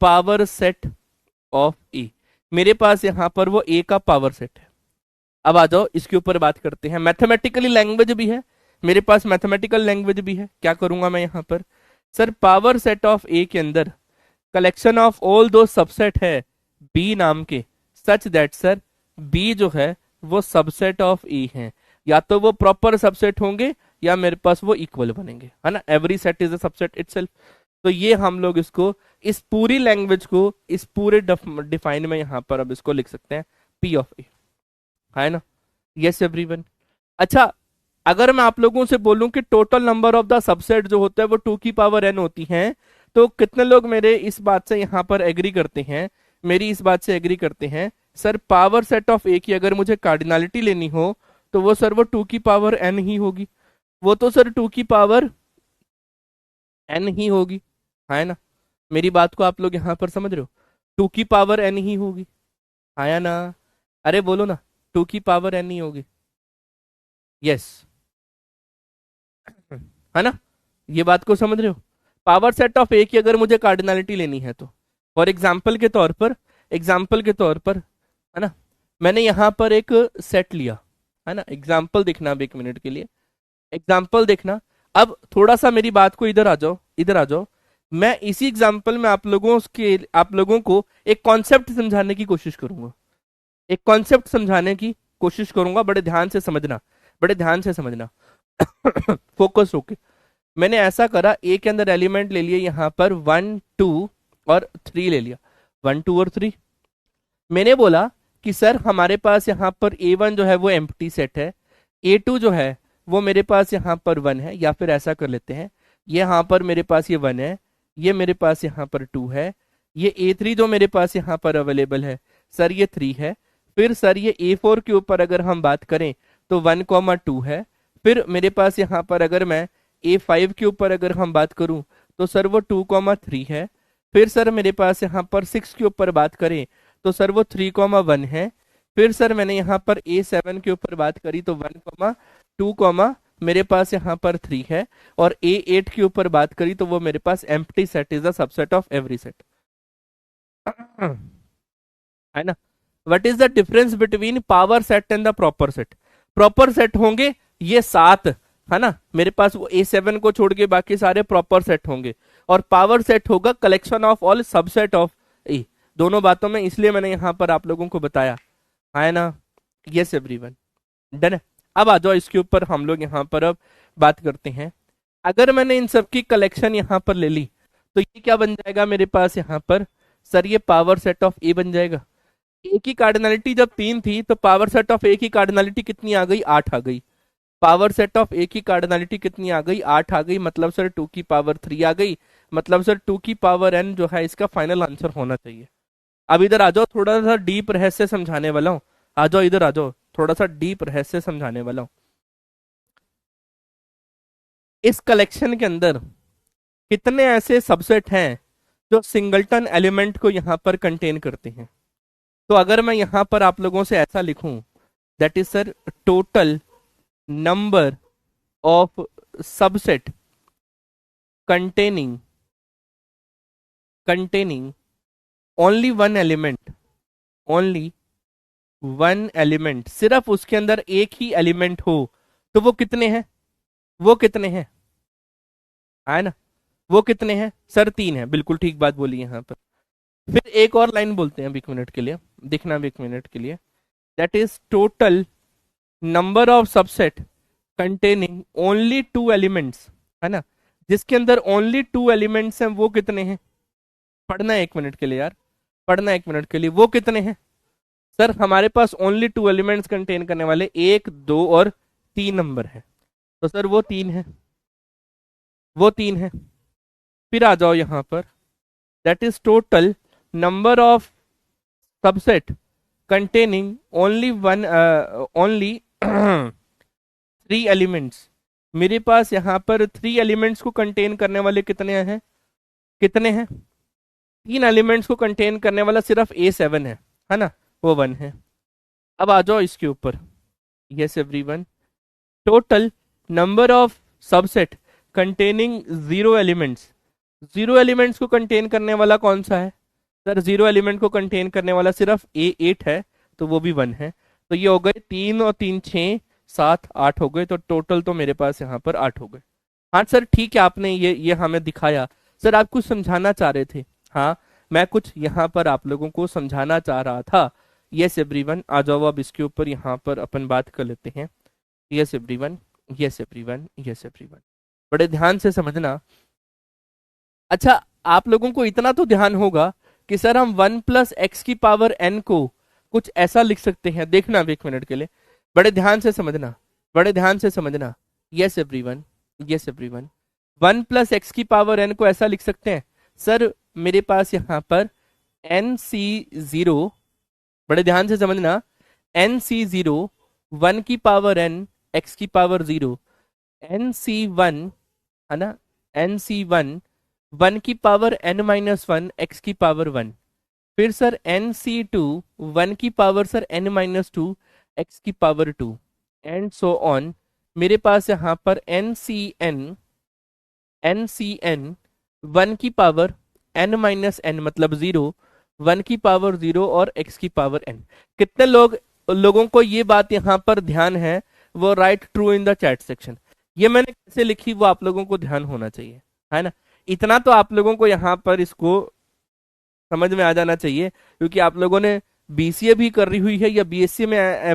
पावर सेट ऑफ ए। मेरे पास यहाँ पर वो ए का पावर सेट है। अब आ जाओ इसके ऊपर बात करते हैं। मैथमेटिकली लैंग्वेज भी है मेरे पास, मैथमेटिकल लैंग्वेज भी है। क्या करूंगा मैं यहाँ पर, सर पावर सेट ऑफ ए के अंदर कलेक्शन ऑफ ऑल दो सबसेट है बी नाम के, सच दैट सर बी जो है वो सबसेट ऑफ ए है, या तो वो प्रॉपर सबसेट होंगे या मेरे पास वो इक्वल बनेंगे, है ना। Every set is a subset itself. तो ये हम लोग इसको, इस पूरी लैंग्वेज को, इस पूरे डिफाइन में यहां पर अब इसको लिख सकते हैं पी ऑफ ए, है ना। Yes everyone. अच्छा, अगर मैं आप लोगों से बोलूं कि total number of the subset जो होता है वो 2 की पावर n होती है, तो कितने लोग मेरे इस बात से यहां पर एग्री करते हैं, मेरी इस बात से एग्री करते हैं, sir power set of A की अगर मुझे कार्डिनलिटी लेनी हो तो वो सर वो 2 की पावर n ही होगी, वो तो सर 2 की पावर n ही होगी, है ना? मेरी बात को आप लोग यहाँ पर समझ रहे हो? 2 की पावर n ही होगी, आया ना? अरे बोलो ना, 2 की पावर n ही होगी। यस, है ना? ये बात को समझ रहे हो? पावर सेट ऑफ ए की अगर मुझे कार्डिनलिटी लेनी है तो फॉर एग्जाम्पल के तौर पर, एग्जाम्पल के तौर पर, है ना, मैंने यहाँ पर एक सेट लिया, है ना? एग्जाम्पल देखना अब 1 मिनट के लिए, एग्जाम्पल देखना। अब थोड़ा सा मेरी बात को इधर आ जाओ, इधर आ जाओ। मैं इसी एग्जाम्पल में आप लोगों को एक कॉन्सेप्ट समझाने की कोशिश करूंगा, एक कॉन्सेप्ट समझाने की कोशिश करूंगा। बड़े ध्यान से समझना, बड़े ध्यान से समझना। फोकस होके मैंने ऐसा करा, ए के अंदर एलिमेंट ले लिए यहाँ पर 1 2 और 3 ले लिया, 1 2 और 3। मैंने बोला कि सर हमारे पास यहाँ पर A1 जो है वो एम्प्टी सेट है, A2 जो है वो मेरे पास यहाँ पर 1 है, या फिर ऐसा कर लेते हैं, ये यहाँ पर मेरे पास ये 1 है, ये मेरे पास यहाँ पर 2 है, ये A3 जो मेरे पास यहाँ पर अवेलेबल है सर ये 3 है। फिर सर ये A4 के ऊपर अगर हम बात करें तो 1 2 है। फिर मेरे पास यहाँ पर अगर मैं A5 के ऊपर अगर हम बात करूं तो सर वो 2 3 है। फिर सर मेरे पास यहाँ पर 6 के ऊपर बात करें तो सर वो 3 1 है। फिर सर मैंने यहाँ पर A7 के ऊपर बात करी तो 1 2 मेरे पास यहाँ पर 3 है। और A8 के ऊपर बात करी तो वो मेरे पास empty set is the subset of every set, है ना? What is the difference between power set and the proper set? Proper set होंगे ये 7, है ना? मेरे पास वो A7 को छोड़ के बाकी सारे प्रॉपर सेट होंगे, और पावर सेट होगा collection of all subset of A. दोनों बातों में इसलिए मैंने यहां पर आप लोगों को बताया, है ना? यस एवरीवन, डन है। अब आ जाओ इसके ऊपर हम लोग यहाँ पर अब बात करते हैं। अगर मैंने इन सब की कलेक्शन यहाँ पर ले ली तो ये क्या बन जाएगा मेरे पास यहाँ पर? सर ये पावर सेट ऑफ ए बन जाएगा। ए की कार्डिनलिटी जब 3 थी तो पावर सेट ऑफ ए की कार्डिनलिटी कितनी आ गई? 8 आ गई। पावर सेट ऑफ ए की कार्डिनलिटी कितनी आ गई? 8 आ गई। मतलब सर 2 की पावर 3 आ गई। मतलब सर 2 की पावर n जो है इसका फाइनल आंसर होना चाहिए। अब इधर आ जाओ, थोड़ा सा डीप रहस्य समझाने वाला हूँ। आ जाओ इधर आ जाओ, थोड़ा सा डीप रहस्य समझाने वाला हूँ। इस कलेक्शन के अंदर कितने ऐसे सबसेट हैं जो सिंगलटन एलिमेंट को यहाँ पर कंटेन करते हैं? तो अगर मैं यहाँ पर आप लोगों से ऐसा लिखूं, that is sir total number of subset containing only one element, only one element, सिर्फ उसके अंदर एक ही एलिमेंट हो, तो वो कितने हैं? वो कितने हैं, है ना? वो कितने हैं सर? 3 है, बिल्कुल ठीक बात बोली यहाँ पर। फिर एक और लाइन बोलते हैं अब 1 मिनट के लिए, देखना अब 1 मिनट के लिए, that is total number of subset containing only 2 elements, है ना? जिसके अंदर ओनली 2 एलिमेंट्स हैं वो कितने हैं? पढ़ना है 1 मिनट के लिए यार, पढ़ना है 1 मिनट के लिए। वो कितने हैं सर? हमारे पास ओनली 2 एलिमेंट्स कंटेन करने वाले 1 2 और 3 नंबर है, तो सर वो 3 है, वो 3 है। फिर आ जाओ यहां पर, that is total number of subset containing only one only 3 elements. मेरे पास यहाँ पर 3 एलिमेंट्स को कंटेन करने वाले कितने हैं? कितने हैं? 3 एलिमेंट्स को कंटेन करने वाला सिर्फ A7 है ना? वो 1 है। अब आ जाओ इसके ऊपर, yes everyone, total number of subset containing 0 elements. 0 elements को कंटेन करने वाला कौन सा है सर? 0 एलिमेंट को कंटेन करने वाला सिर्फ A8 है, तो वो भी 1 है। तो ये हो गए 3 और 3 6 7 8 हो गए, तो टोटल तो मेरे पास यहाँ पर 8 हो गए। हाँ सर ठीक है, आपने ये हमें दिखाया। सर आप कुछ समझाना चाह रहे थे? हाँ, मैं कुछ यहाँ पर आप लोगों को समझाना चाह रहा था। यस एवरीवन, आ जाओ अब इसके ऊपर यहाँ पर अपन बात कर लेते हैं। Yes everyone, yes everyone, yes everyone, बड़े ध्यान से समझना। अच्छा, आप लोगों को इतना तो ध्यान होगा कि सर हम 1 + x की पावर n को कुछ ऐसा लिख सकते हैं। देखना अब 1 मिनट के लिए, बड़े ध्यान से समझना, बड़े ध्यान से समझना। Yes everyone, yes everyone, 1 + x की पावर n को ऐसा लिख सकते हैं सर, मेरे पास यहाँ पर NC0, बड़े ध्यान से समझना, NC0 वन की पावर n x की पावर 0, एन सी वन, है ना, एन सी वन, वन की power n minus one x की पावर 1, फिर sir N C two, one की power sir n minus two x की पावर 2, एंड सो ऑन। मेरे पास यहाँ पर एन सी एन, वन की पावर n माइनस एन मतलब 0, वन की पावर 0 और x की पावर n। कितने लोगों को ये बात यहाँ पर ध्यान है, वो right true in the chat section. ये मैंने कैसे लिखी वो आप लोगों को ध्यान होना चाहिए, है ना। इतना तो आप लोगों को यहाँ पर इसको समझ में आ जाना चाहिए, क्योंकि आप लोगों ने बीसीए भी कर रही हुई है, या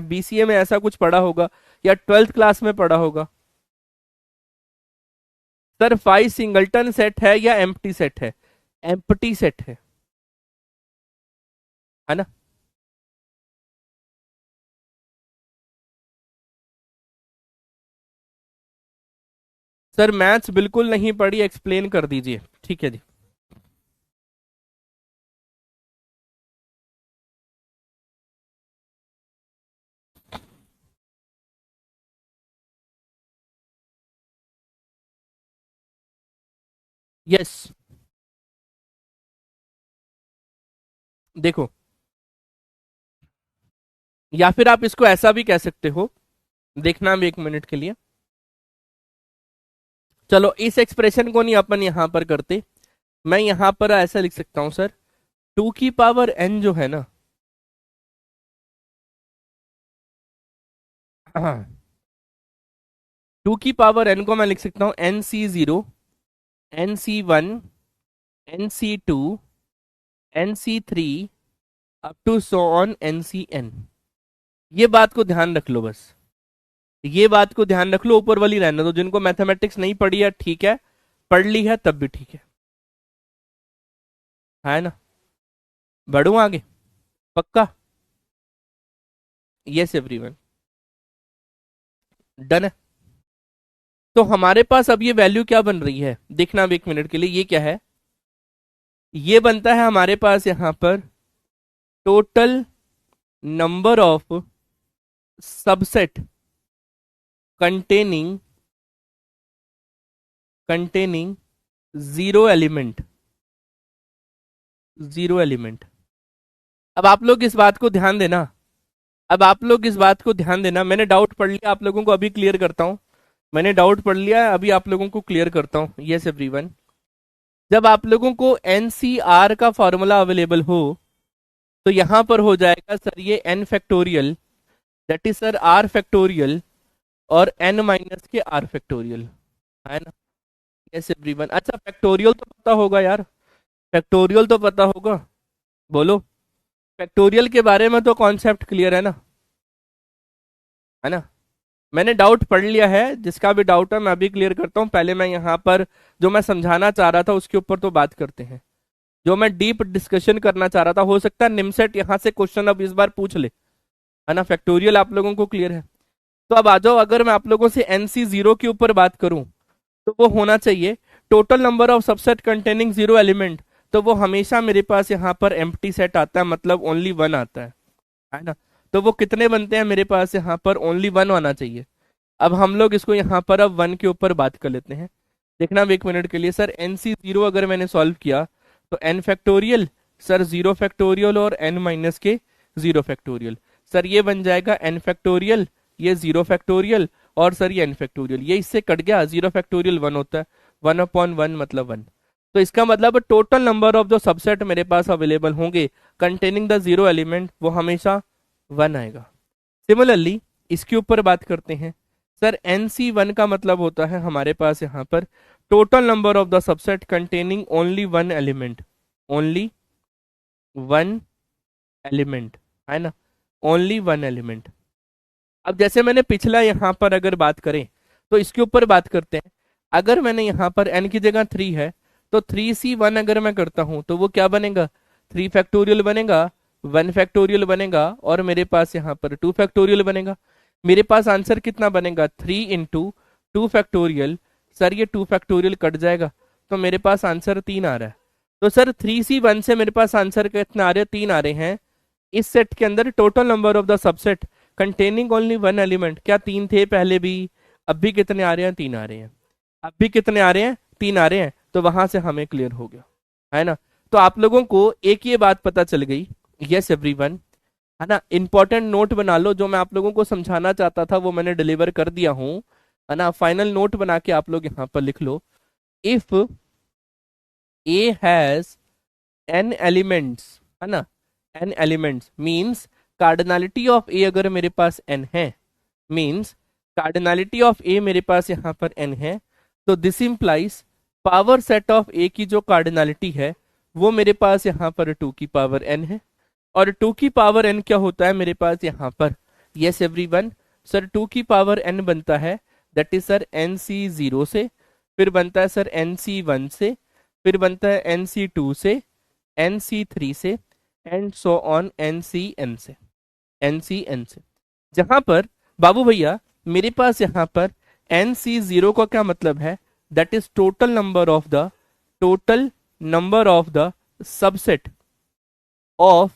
बीसीए में ऐसा कुछ पढ़ा होगा, या ट्वेल्थ क्लास में पढ़ा होगा। सर फाइव सिंगलटन सेट है या एम्प्टी सेट है? एम्प्टी सेट है ना। सर मैथ्स बिल्कुल नहीं पढ़ी, एक्सप्लेन कर दीजिए। ठीक है जी। यस, देखो, या फिर आप इसको ऐसा भी कह सकते हो, देखना भी एक मिनट के लिए। चलो इस एक्सप्रेशन को नहीं अपन यहां पर करते, मैं यहां पर ऐसा लिख सकता हूं सर, टू की पावर n जो है ना, हाँ, टू की पावर n को मैं लिख सकता हूं n C zero, n C one, n C two, n C three, up to so on n C n. ये बात को ध्यान रख लो बस, ये बात को ध्यान रख लो, ऊपर वाली रहने दो। जिनको मैथमेटिक्स नहीं पढ़ी है ठीक है, पढ़ ली है तब भी ठीक है ना। बढ़ू आगे, पक्का? यस एवरीवन, डन है। तो हमारे पास अब ये वैल्यू क्या बन रही है, देखना अब एक मिनट के लिए। ये क्या है? ये बनता है हमारे पास यहां पर total number of subset containing containing zero element, zero element. अब आप लोग इस बात को ध्यान देना, अब आप लोग इस बात को ध्यान देना। मैंने डाउट पढ़ लिया आप लोगों को, अभी क्लियर करता हूं। मैंने डाउट पढ़ लिया है, अभी आप लोगों को क्लियर करता हूं। यस एवरीवन, जब आप लोगों को एनसीआर का फॉर्मूला अवेलेबल हो, तो यहां पर हो जाएगा सर ये n factorial, that is sir r factorial, और एन माइनस के आर फैक्टोरियल, है ना। यस एवरीवन, अच्छा फैक्टोरियल तो पता होगा यार, फैक्टोरियल तो पता होगा, बोलो। फैक्टोरियल के बारे में तो कॉन्सेप्ट क्लियर है ना। मैंने डाउट पढ़ लिया है, जिसका भी डाउट है मैं अभी क्लियर करता हूँ। पहले मैं यहाँ पर जो मैं समझाना चाह रहा था उसके ऊपर तो बात करते हैं, जो मैं डीप डिस्कशन करना चाह रहा था। हो सकता है निमसेट यहाँ से क्वेश्चन अब इस बार पूछ ले, है ना। फैक्टोरियल आप लोगों को क्लियर है, तो अब आ जाओ। अगर मैं आप लोगों से एनसी जीरो के ऊपर बात करूं, तो वो होना चाहिए total number of subset containing zero element. तो वो हमेशा मेरे पास यहाँ पर एम्प्टी सेट आता है, मतलब ओनली वन आता है ना। तो वो कितने बनते हैं मेरे पास यहाँ पर? ओनली वन आना चाहिए। अब हम लोग इसको यहाँ पर अब वन के ऊपर बात कर लेते हैं। देखना अब एक मिनट के लिए। सर एन सी जीरो अगर मैंने सॉल्व किया तो n factorial, sir zero factorial और एन माइनस के जीरो फैक्टोरियल, सर ये बन जाएगा एन फैक्टोरियल, ये जीरो फैक्टोरियल, और सर ये एन फैक्टोरियल। ये इससे कट गया, जीरो फैक्टोरियल वन होता है, वन अपॉन वन मतलब वन। तो इसका मतलब टोटल नंबर ऑफ जो सबसेट मेरे पास अवेलेबल होंगे कंटेनिंग द जीरो एलिमेंट, वो हमेशा वन आएगा। सिमिलरली इसके ऊपर बात करते हैं। सर एन सी वन का मतलब होता है हमारे पास यहाँ पर total number of the subset containing only one element, only one element, है ना, ओनली वन एलिमेंट। अब जैसे मैंने पिछला यहाँ पर अगर बात करें, तो इसके ऊपर बात करते हैं। अगर मैंने यहाँ पर n की जगह थ्री है, तो थ्री सी वन अगर मैं करता हूं तो वो क्या बनेगा? थ्री फैक्टोरियल बनेगा, वन फैक्टोरियल बनेगा, और मेरे पास यहाँ पर टू फैक्टोरियल बनेगा। मेरे पास आंसर कितना बनेगा? Three into two factorial. Sir ये टू फैक्टोरियल कट जाएगा, तो मेरे पास आंसर तीन आ रहा है। तो सर थ्री सी वन से मेरे पास आंसर कितना आ रहे हैं? तीन आ रहे हैं। इस सेट के अंदर total number of the subset containing only one element, क्या तीन थे पहले भी? अब भी कितने आ रहे हैं? तीन आ रहे हैं। अब भी कितने आ रहे हैं? तीन आ रहे हैं। तो वहां से हमें क्लियर हो गया, है ना। तो आप लोगों को एक ये बात पता चल गई, यस एवरीवन, है ना। इंपॉर्टेंट नोट बना लो, जो मैं आप लोगों को समझाना चाहता था वो मैंने डिलीवर कर दिया हूं, है ना। फाइनल नोट बना के आप लोग यहाँ पर लिख लो, if A has n elements, है ना, n elements means cardinality of A अगर मेरे पास n है, मीन्स कार्डिनलिटी ऑफ ए मेरे पास यहाँ पर n है, तो this implies power set of A की जो कार्डिनलिटी है वो मेरे पास यहाँ पर 2 की पावर n है। और 2 की पावर n क्या होता है मेरे पास यहाँ पर? यस एवरीवन, सर 2 की पावर n बनता है, दैट इज सर nc0 से, फिर बनता है सर nc1 से, फिर बनता है nc2 से, nc3 से, एंड सो ऑन ncn से, ncn से। जहां पर बाबू भैया मेरे पास यहाँ पर nc0 का क्या मतलब है? That is total number of the subset of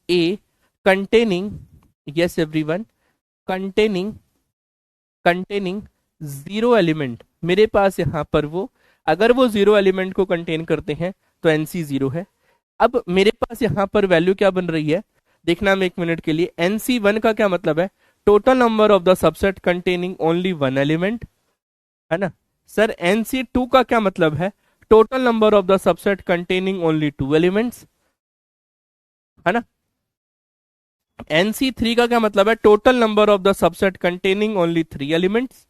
A containing, yes everyone, containing zero element. मेरे पास यहाँ पर वो, अगर वो जीरो एलिमेंट को कंटेन करते हैं तो nc0 है। अब मेरे पास यहाँ पर वैल्यू क्या बन रही है देखना मैं एक मिनट के लिए। nc1 का क्या मतलब है? Total number of the subset containing only one element, है ना। सर nc2 का क्या मतलब है? Total number of the subset containing only two elements, है ना। nc3 का क्या मतलब है? Total number of the subset containing only three elements.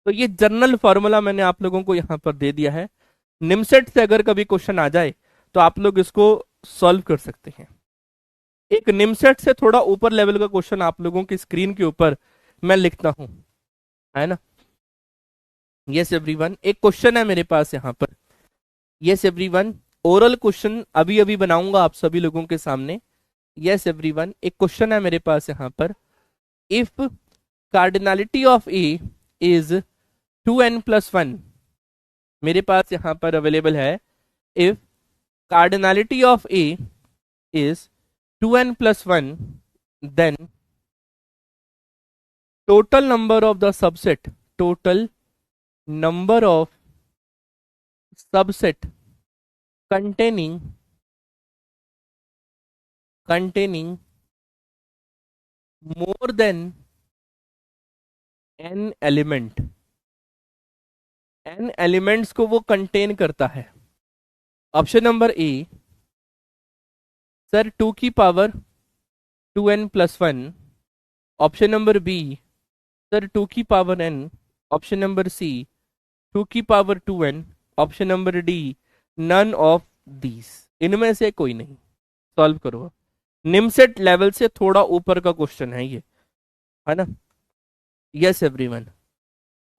तो ये जनरल फॉर्मूला मैंने आप लोगों को यहां पर दे दिया है। निमसेट से अगर कभी क्वेश्चन आ जाए तो आप लोग इसको सॉल्व कर सकते हैं। एक निमसेट से थोड़ा ऊपर लेवल का क्वेश्चन आप लोगों की स्क्रीन के ऊपर मैं लिखता हूं, है ना। यस एवरीवन, एक क्वेश्चन है मेरे पास यहाँ पर। यस एवरीवन, ओरल क्वेश्चन अभी अभी बनाऊंगा आप सभी लोगों के सामने। यस एवरीवन, एक क्वेश्चन है मेरे पास यहाँ पर, if cardinality of A is 2n+1, मेरे पास यहाँ पर अवेलेबल है, if cardinality of A is 2n+1 then total number of the subset, total number of subset containing more than n element, n elements को वो कंटेन करता है। Option number A sir 2 की power 2n+1, option number B sir 2 की power n, option number C 2 की power 2n, option number D none of these, इनमें से कोई नहीं। सॉल्व करो। निमसेट लेवल से थोड़ा ऊपर का क्वेश्चन है ये, है ना। यस एवरीवन,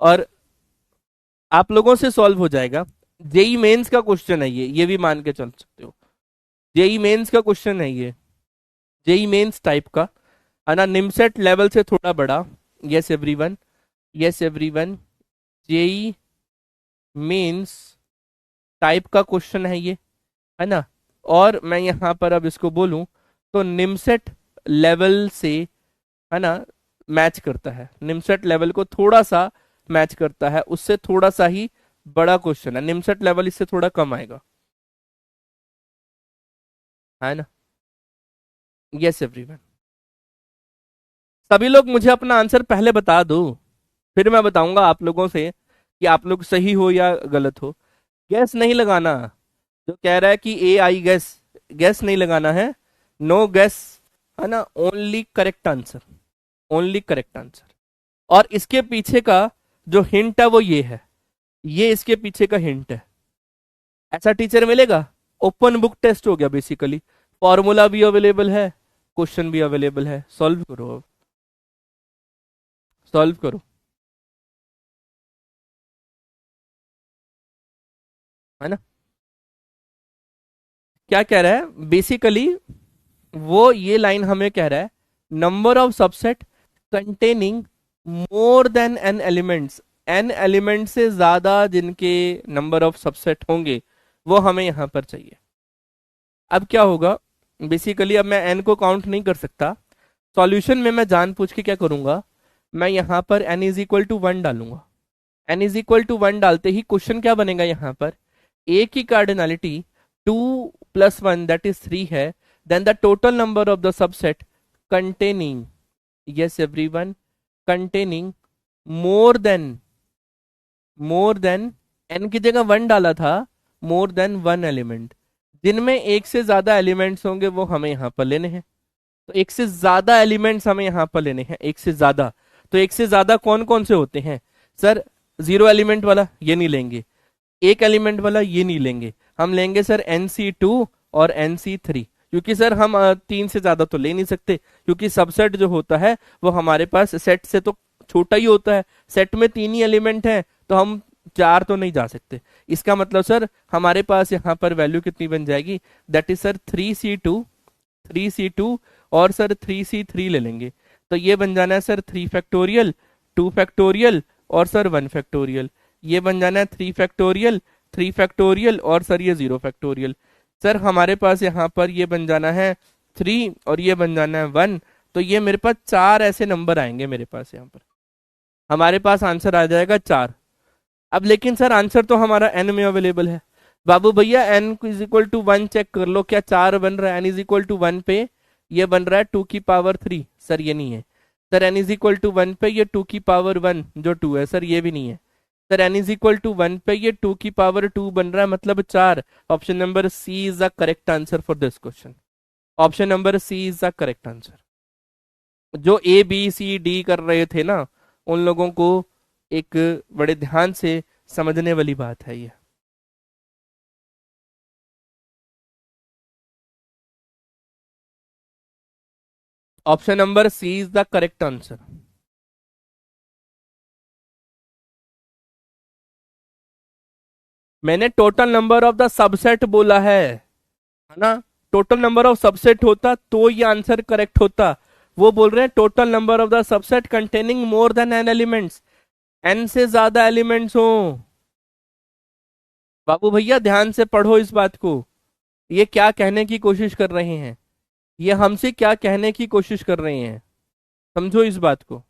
और आप लोगों से सॉल्व हो जाएगा। जेई मेंस का क्वेश्चन है ये भी मान के चल सकते हो। जेई मेंस का क्वेश्चन है ये, जेई मेंस टाइप का, है ना। निमसेट लेवल से थोड़ा बड़ा। Yes everyone, yes everyone, JEE Mains type का क्वेश्चन है ये, है ना। और मैं यहाँ पर अब इसको बोलूं तो निमसेट लेवल से, है ना, मैच करता है। निमसेट लेवल को थोड़ा सा मैच करता है, उससे थोड़ा सा ही बड़ा क्वेश्चन है। निमसेट लेवल इससे थोड़ा कम आएगा, है ना। यस एवरीवन, सभी लोग मुझे अपना आंसर पहले बता दो, फिर मैं बताऊंगा आप लोगों से कि आप लोग सही हो या गलत हो। गैस नहीं लगाना, जो कह रहा है कि ए आई गैस, गैस नहीं लगाना है, नो गैस, है ना। Only correct answer, only correct answer. और इसके पीछे का जो हिंट है वो ये इसके पीछे का हिंट है। ऐसा टीचर मिलेगा? ओपन बुक टेस्ट हो गया बेसिकली, फॉर्मूला भी अवेलेबल है, क्वेश्चन भी अवेलेबल है। सॉल्व करो अब, सॉल्व करो, है ना। क्या कह रहा है बेसिकली, वो ये लाइन हमें कह रहा है, number of subset containing more than n elements, n element से ज्यादा जिनके नंबर ऑफ सबसेट होंगे वो हमें यहां पर चाहिए। अब क्या होगा बेसिकली, अब मैं एन को काउंट नहीं कर सकता, सॉल्यूशन में मैं जानबूझ के क्या करूंगा, मैं यहां पर n इज इक्वल टू 1 डालूंगा। n इज इक्वल टू 1 डालते ही क्वेश्चन क्या बनेगा यहाँ पर, a की कार्डिनलिटी 2 + 1 दैट इज 3 है, then the total number of the subset containing, yes everyone, containing more than n की जगह 1 डाला था, मोर देन 1 एलिमेंट, जिनमें एक से ज्यादा एलिमेंट्स होंगे वो हमें यहाँ पर लेने हैं। तो एक से ज्यादा एलिमेंट्स हमें यहाँ पर लेने हैं, एक से ज्यादा। तो एक से ज्यादा कौन कौन से होते हैं सर, 0 एलिमेंट वाला ये नहीं लेंगे, एक एलिमेंट वाला ये नहीं लेंगे, हम लेंगे सर NC2 और NC3, क्योंकि सर हम 3 से ज्यादा तो ले नहीं सकते, क्योंकि सबसेट जो होता है वो हमारे पास सेट से तो छोटा ही होता है, सेट में 3 ही एलिमेंट हैं, तो हम 4 तो नहीं जा सकते। इसका मतलब सर हमारे पास यहाँ पर वैल्यू कितनी बन जाएगी, दैट इज सर 3C2 और सर 3C3 ले लेंगे, तो ये बन जाना है सर 3 फैक्टोरियल, 2 फैक्टोरियल और सर 1 फैक्टोरियल। ये बन जाना है 3 फैक्टोरियल, 3 फैक्टोरियल और सर ये 0 फैक्टोरियल। सर हमारे पास यहाँ पर ये बन जाना है 3 और ये बन जाना है 1, तो ये मेरे पास 4 ऐसे नंबर आएंगे मेरे पास यहाँ पर, हमारे पास आंसर आ जाएगा 4। अब लेकिन सर आंसर तो हमारा n में अवेलेबल है, बाबू भैया n is equal to 1 check कर लो, क्या 4 बन रहा है, n इज इक्वल टू 1 पे ये बन रहा है 2 की पावर 3, सर ये नहीं है। Sir n is equal to 1 पे ये 2 की पावर 1 जो 2 है, सर ये भी नहीं है। Sir n is equal to 1 पे ये 2 की पावर 2 बन रहा है, मतलब 4। Option number C is the correct answer for this question, option number C is the correct answer. जो ABCD कर रहे थे ना, उन लोगों को एक बड़े ध्यान से समझने वाली बात है ये। Option number C is the correct answer. मैंने total number of the subset बोला है ना, टोटल नंबर ऑफ सबसेट होता तो ये आंसर करेक्ट होता। वो बोल रहे हैं total number of the subset containing more than n elements, n से ज्यादा एलिमेंट्स हो। बाबू भैया ध्यान से पढ़ो इस बात को, ये क्या कहने की कोशिश कर रहे हैं, ये हमसे क्या कहने की कोशिश कर रहे हैं, समझो इस बात को।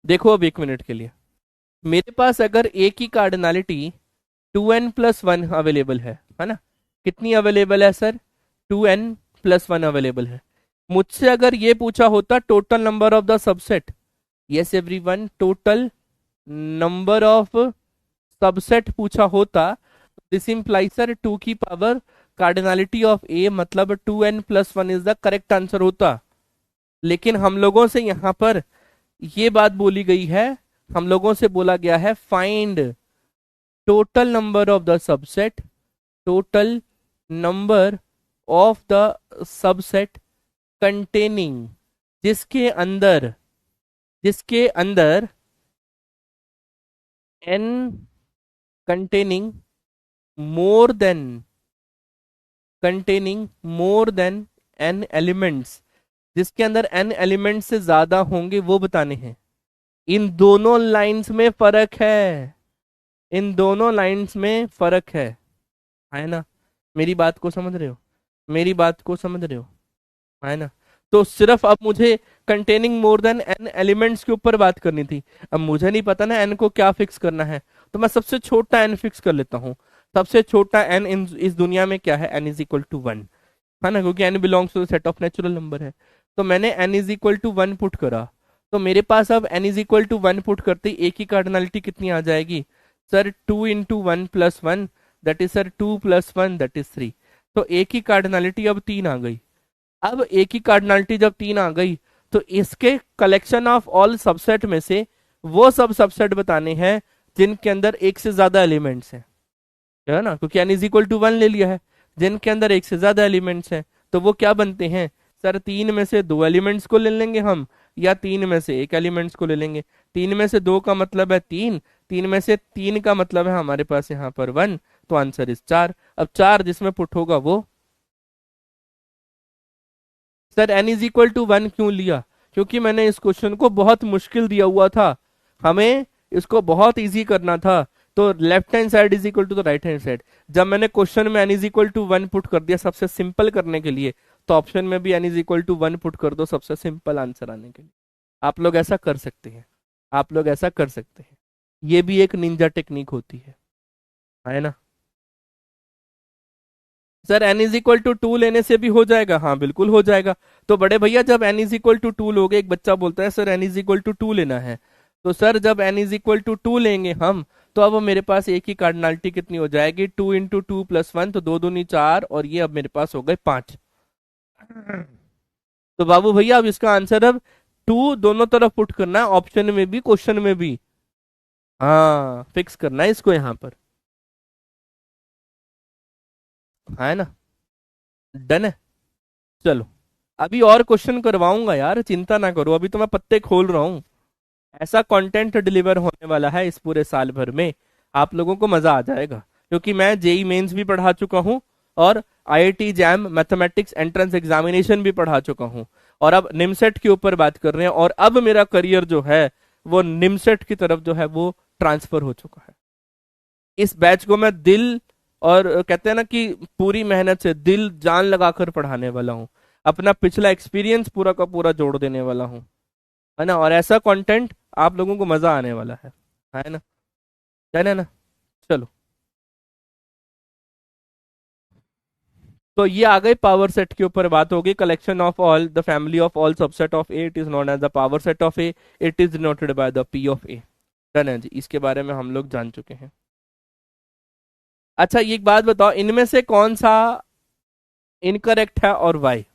देखो अब 1 मिनट के लिए, मेरे पास अगर a की कार्डिनलिटी 2n+1 अवेलेबल है ना, कितनी अवेलेबल है सर, 2n+1 अवेलेबल है। मुझसे अगर ये पूछा होता total number of the subset, yes everyone, total number of subset पूछा होता, दिस इंप्लाइज सर 2 की पावर कार्डिनलिटी ऑफ a, मतलब 2n+1 is the correct answer होता। लेकिन हम लोगों से यहाँ पर ये बात बोली गई है, हम लोगों से बोला गया है find total number of the subset, total number of the subset containing, जिसके अंदर n containing more than n elements, जिसके अंदर n एलिमेंट्स से ज्यादा होंगे वो बताने हैं। इन दोनों लाइंस में फर्क है, इन दोनों लाइंस में फर्क है ना, मेरी बात को समझ रहे हो, मेरी बात को समझ रहे हो, है ना। तो सिर्फ अब मुझे containing more than n elements के ऊपर बात करनी थी, अब मुझे नहीं पता ना n को क्या फिक्स करना है, तो मैं सबसे छोटा n फिक्स कर लेता हूँ। सबसे छोटा n इस दुनिया में क्या है, n इज इक्वल टू 1, है ना, क्योंकि n belongs to the set of natural number है। तो मैंने n is equal to 1 put करा, तो मेरे पास अब n is equal to 1 put करते ही a की कार्डिनलिटी कितनी आ जाएगी sir, 2 into 1+1 that is sir 2+1 that is 3। तो a की कार्डिनलिटी अब 3 आ गई। अब a की कार्डिनलिटी जब 3 आ गई, तो इसके कलेक्शन ऑफ ऑल सबसेट में से वो सब सबसेट बताने हैं जिनके अंदर एक से ज्यादा एलिमेंट्स हैं, है ना, क्योंकि n इज इक्वल टू 1 ले लिया है, जिनके अंदर एक से ज्यादा एलिमेंट्स हैं, तो वो क्या बनते हैं सर, 3 में से 2 एलिमेंट्स को ले लेंगे हम, या 3 में से 1 एलिमेंट्स को ले लेंगे। 3 में से 2 का मतलब है 3, 3 में से 3 का मतलब है हमारे पास यहाँ पर 1, तो आंसर इज 4। अब 4 जिसमें पुट होगा वो, sir n is equal to 1 क्यों लिया, क्योंकि मैंने इस क्वेश्चन को बहुत मुश्किल दिया हुआ था, हमें इसको बहुत इजी करना था, तो left hand side is equal to the right hand side. जब मैंने क्वेश्चन में n is equal to 1 put कर दिया सबसे सिंपल करने के लिए, तो ऑप्शन में भी n is equal to 1 put कर दो सबसे सिंपल आंसर आने के लिए। आप लोग ऐसा कर सकते हैं, आप लोग ऐसा कर सकते हैं। ये भी एक निंजा टेक्निक होती है ना। Sir n is equal to 2 लेने से भी हो जाएगा, हाँ बिल्कुल हो जाएगा। तो बड़े भैया जब n इज इक्वल टू 2 लोगे, एक बच्चा बोलता है sir n is equal to 2 लेना है, तो सर जब n इज इक्वल टू 2 लेंगे हम, तो अब मेरे पास एक ही कार्डिनलिटी कितनी हो जाएगी, 2 इंटू 2 प्लस 1, तो 2 दूनी 4, और ये अब मेरे पास हो गए 5। तो बाबू भैया अब इसका आंसर अब 2 दोनों तरफ पुट करना है, ऑप्शन में भी क्वेश्चन में भी। हाँ फिक्स करना है इसको यहाँ पर, है ना। डन है। चलो अभी और क्वेश्चन करवाऊंगा यार, चिंता ना करो, अभी तो मैं पत्ते खोल रहा हूँ। ऐसा कंटेंट डिलीवर होने वाला है इस पूरे साल भर में, आप लोगों को मजा आ जाएगा, क्योंकि मैं जेई मेंस भी पढ़ा चुका हूँ, और IIT jam mathematics entrance examination भी पढ़ा चुका हूँ, और अब निमसेट के ऊपर बात कर रहे हैं, और अब मेरा करियर जो है वो निमसेट की तरफ जो है वो ट्रांसफर हो चुका है। इस बैच को मैं दिल, और कहते हैं ना कि पूरी मेहनत से दिल जान लगाकर पढ़ाने वाला हूँ, अपना पिछला एक्सपीरियंस पूरा का पूरा जोड़ देने वाला हूँ, है ना। और ऐसा कंटेंट आप लोगों को मजा आने वाला है ना, है ना। चलो तो ये आ गई पावर सेट के ऊपर बात होगी। Collection of all the family of all subset of A, it is known as the power set of A, it is denoted by the P of A. Done है जी, इसके बारे में हम लोग जान चुके हैं। अच्छा ये एक बात बताओ, इनमें से कौन सा इनकरेक्ट है और वाई?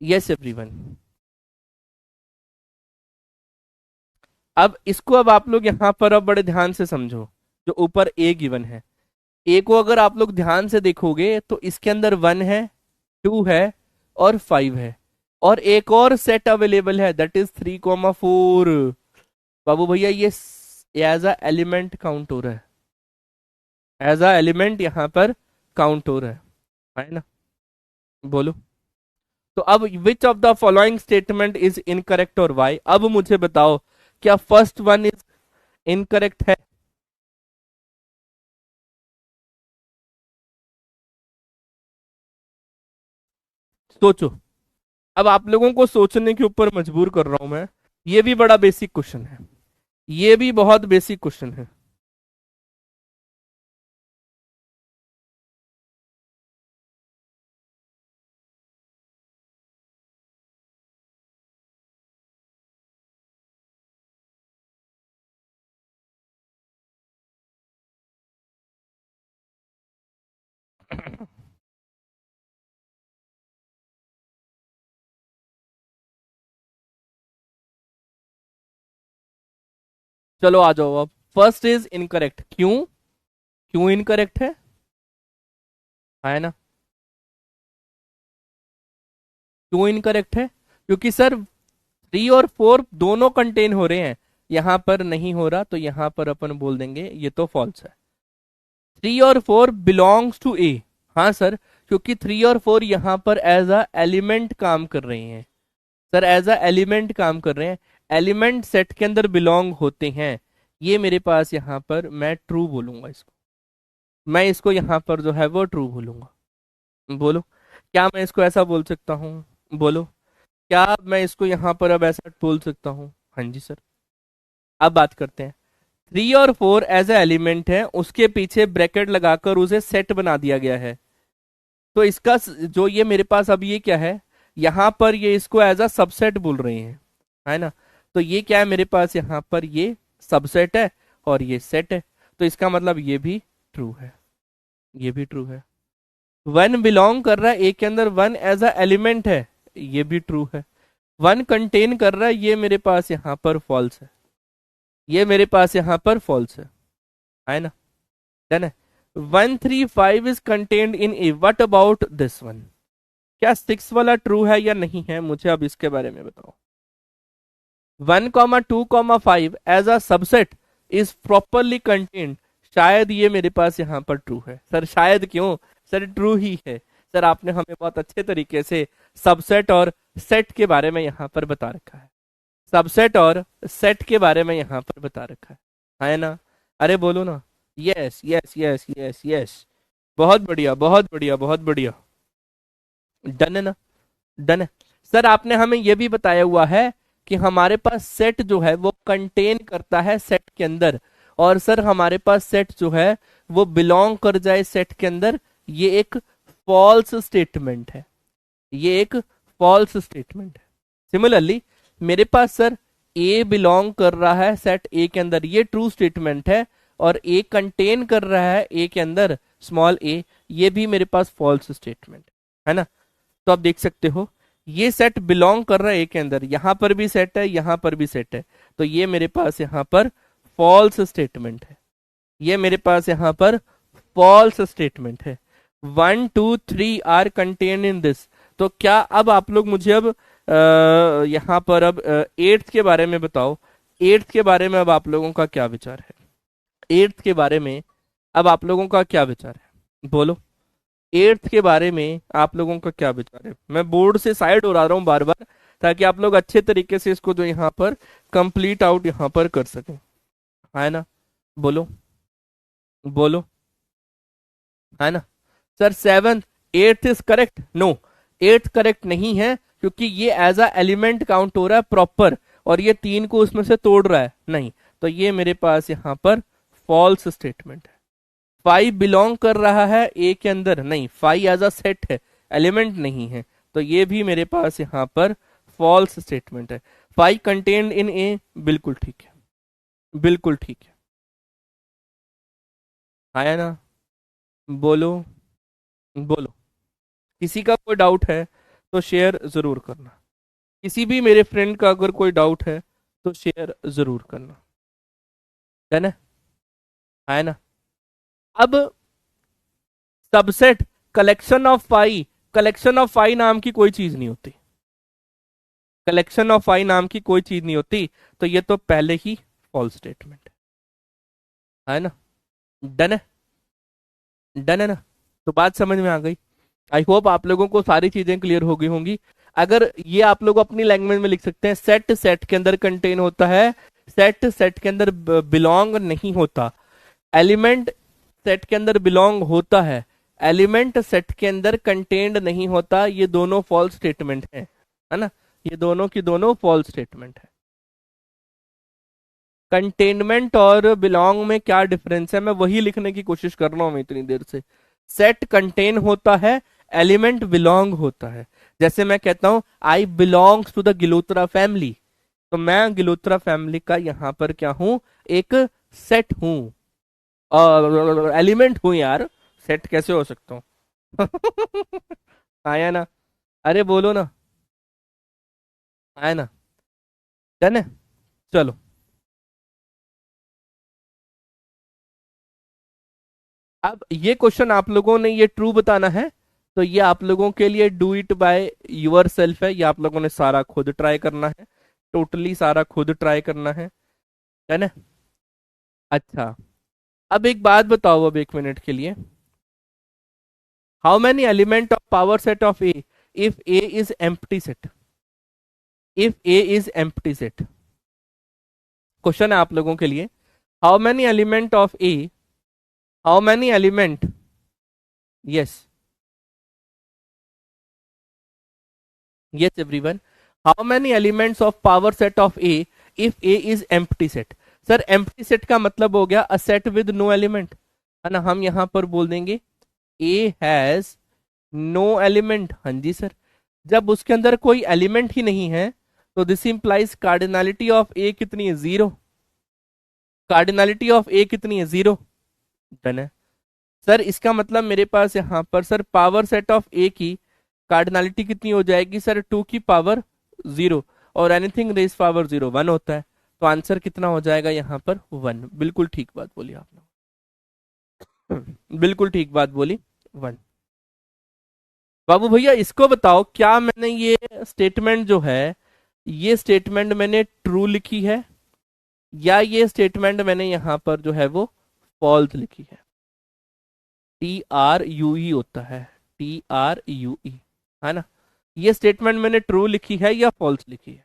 Yes everyone. अब इसको अब आप लोग यहाँ पर अब बड़े ध्यान से समझो, जो ऊपर ए गिवन है, ए को अगर आप लोग ध्यान से देखोगे तो इसके अंदर 1 है, 2 है और 5 है, और एक और सेट अवेलेबल है दैट इज 3,4। बाबू भैया ये एज अ एलिमेंट काउंट हो रहा है, एज अ एलिमेंट यहाँ पर काउंट हो रहा है ना। बोलो। तो अब which of the following statement is incorrect और वाई? अब मुझे बताओ क्या फर्स्ट वन इज इनकरेक्ट है? सोचो, अब आप लोगों को सोचने के ऊपर मजबूर कर रहा हूं मैं। ये भी बड़ा बेसिक क्वेश्चन है, ये भी बहुत बेसिक क्वेश्चन है। चलो आ जाओ अब। फर्स्ट इज इनकरेक्ट, क्यों? क्यों इनकरेक्ट है ना। क्यों इनकरेक्ट है? क्योंकि सर 3 और 4 दोनों कंटेन हो रहे हैं, यहां पर नहीं हो रहा, तो यहां पर अपन बोल देंगे ये तो फॉल्स है। 3 और 4 बिलोंग्स टू ए। हाँ सर, क्योंकि 3 और 4 यहां पर एज अ एलिमेंट काम कर रहे हैं। सर एज अ एलिमेंट काम कर रहे हैं, एलिमेंट सेट के अंदर बिलोंग होते हैं। ये मेरे पास यहाँ पर मैं ट्रू बोलूंगा इसको, मैं इसको यहाँ पर जो है वो ट्रू बोलूंगा। बोलो, क्या मैं इसको ऐसा बोल सकता हूँ? बोलो, क्या मैं इसको यहाँ पर अब ऐसा बोल सकता हूँ? हाँ जी सर। अब बात करते हैं, 3 और 4 एज ए एलिमेंट है, उसके पीछे ब्रैकेट लगाकर उसे सेट बना दिया गया है। तो इसका जो ये मेरे पास अब ये क्या है, यहाँ पर ये इसको एज अ सबसेट बोल रहे हैं, है ना। तो ये क्या है मेरे पास, यहाँ पर ये सबसेट है और ये सेट है, तो इसका मतलब ये भी ट्रू है, ये भी ट्रू है। 1 बिलोंग कर रहा है ए के अंदर, 1 एज अ एलिमेंट है, ये भी ट्रू है। 1 कंटेन कर रहा है, ये मेरे पास यहाँ पर फॉल्स है, ये मेरे पास यहाँ पर फॉल्स है ना। डन है। 1 3 5 is contained in A, what about this one? क्या 6 वाला ट्रू है या नहीं है, मुझे अब इसके बारे में बताओ। 1 2 5 as a subset is properly contained, शायद ये मेरे पास यहाँ पर ट्रू है। सर शायद क्यों, सर ट्रू ही है। सर आपने हमें बहुत अच्छे तरीके से सबसेट और सेट के बारे में यहाँ पर बता रखा है, सबसेट और सेट के बारे में यहाँ पर बता रखा है ना। अरे बोलो ना, yes yes yes yes yes, बहुत बढ़िया बहुत बढ़िया बहुत बढ़िया। डन है ना? डन है। सर आपने हमें यह भी बताया हुआ है कि हमारे पास सेट जो है वो कंटेन करता है सेट के अंदर, और सर हमारे पास सेट जो है वो बिलोंग कर जाए सेट के अंदर, ये एक फॉल्स स्टेटमेंट है। ये एक फॉल्स स्टेटमेंट है। सिमिलरली मेरे पास सर ए बिलोंग कर रहा है सेट ए के अंदर, ये ट्रू स्टेटमेंट है, और ए कंटेन कर रहा है ए के अंदर स्मॉल ए, ये भी मेरे पास फॉल्स स्टेटमेंट है ना? तो आप देख सकते हो ये सेट बिलोंग कर रहा है ए के अंदर, यहां पर भी सेट है, यहां पर भी सेट है, तो ये मेरे पास यहां पर फॉल्स स्टेटमेंट है। ये मेरे पास यहां पर फॉल्स स्टेटमेंट है। 1 2 3 आर कंटेन इन दिस। तो क्या अब आप लोग मुझे अब यहां पर अब एट्थ के बारे में बताओ। एट्थ के बारे में अब आप लोगों का क्या विचार है? एट्थ के बारे में अब आप लोगों का क्या विचार है, बोलो। एट्थ के बारे में आप लोगों का क्या विचार है? मैं बोर्ड से साइड हो रहा हूँ बार बार, ताकि आप लोग अच्छे तरीके से इसको जो यहाँ पर कंप्लीट आउट यहाँ पर कर सकें, है ना? बोलो बोलो, है ना? Sir seven eighth is correct? No, eighth correct नहीं है, क्योंकि ये एज अ एलिमेंट काउंट हो रहा है प्रॉपर, और ये तीन को उसमें से तोड़ रहा है नहीं, तो ये मेरे पास यहाँ पर फॉल्स स्टेटमेंट है। फाइव बिलोंग कर रहा है ए के अंदर नहीं, फाइव एज अ सेट है, एलिमेंट नहीं है, तो ये भी मेरे पास यहाँ पर फॉल्स स्टेटमेंट है। फाइव कंटेन्ड इन ए, बिल्कुल ठीक है, बिल्कुल ठीक है। आया ना? बोलो बोलो। किसी का कोई डाउट है तो शेयर जरूर करना। किसी भी मेरे फ्रेंड का अगर कोई डाउट है तो शेयर जरूर करना, है ना? है ना? अब subset collection of five, collection of five नाम की कोई चीज नहीं होती, कलेक्शन ऑफ फाइव नाम की कोई चीज नहीं होती, तो ये तो पहले ही फॉल्स स्टेटमेंट है ना? डन है? डन है ना? तो बात समझ में आ गई। आई होप आप लोगों को सारी चीजें क्लियर हो गई होंगी। अगर ये आप लोग अपनी लैंग्वेज में लिख सकते हैं, सेट सेट के अंदर कंटेन होता है, सेट सेट के अंदर बिलोंग नहीं होता, एलिमेंट सेट के अंदर बिलोंग होता है, एलिमेंट सेट के अंदर कंटेन्ड नहीं होता, ये दोनों फॉल्स स्टेटमेंट है ना? ये दोनों की दोनों फॉल्स स्टेटमेंट है। कंटेनमेंट और बिलोंग में क्या डिफरेंस है, मैं वही लिखने की कोशिश कर रहा हूं इतनी देर से। सेट कंटेन होता है, एलिमेंट बिलोंग होता है। जैसे मैं कहता हूं आई बिलोंग्स टू द गिलोत्रा फैमिली, तो मैं गिलोत्रा फैमिली का यहां पर क्या हूं? एक सेट हूं, एलिमेंट हूं यार, सेट कैसे हो सकता हूं? आया ना? अरे बोलो ना, आया ना? डन है? चलो, अब ये क्वेश्चन आप लोगों ने ये ट्रू बताना है, तो ये आप लोगों के लिए do it by your self है, ये आप लोगों ने सारा खुद ट्राई करना है, टोटली सारा खुद ट्राई करना है ना? अच्छा, अब एक बात बताओ, अब एक मिनट के लिए, how many element of power set of A if A is empty set? If A is empty set, question है आप लोगों के लिए, how many element of A, how many element, yes yes everyone, how many elements of power set of a if a is empty set? Sir empty set का मतलब हो गया a set with no element, है ना? हम यहां पर बोल देंगे a has no element। हाँ जी सर, जब उसके अंदर कोई एलिमेंट ही नहीं है, तो दिस इंप्लाइज कार्डिनलिटी ऑफ ए कितनी है? जीरो। कार्डिनलिटी ऑफ ए कितनी है? जीरो। डन है। सर इसका मतलब मेरे पास यहां पर sir power set of A की कार्डिनलिटी कितनी हो जाएगी सर? 2 की पावर 0, और एनीथिंग रेज पावर 0 1 होता है, तो आंसर कितना हो जाएगा यहाँ पर? 1। बिल्कुल ठीक बात बोली आपने, बिल्कुल ठीक बात बोली, 1। बाबू भैया इसको बताओ, क्या मैंने ये स्टेटमेंट जो है, ये स्टेटमेंट मैंने ट्रू लिखी है, या ये स्टेटमेंट मैंने यहाँ पर जो है वो फॉल्स लिखी है? TRUE होता है, TRUE, है ना? ये स्टेटमेंट मैंने ट्रू लिखी है या फॉल्स लिखी है?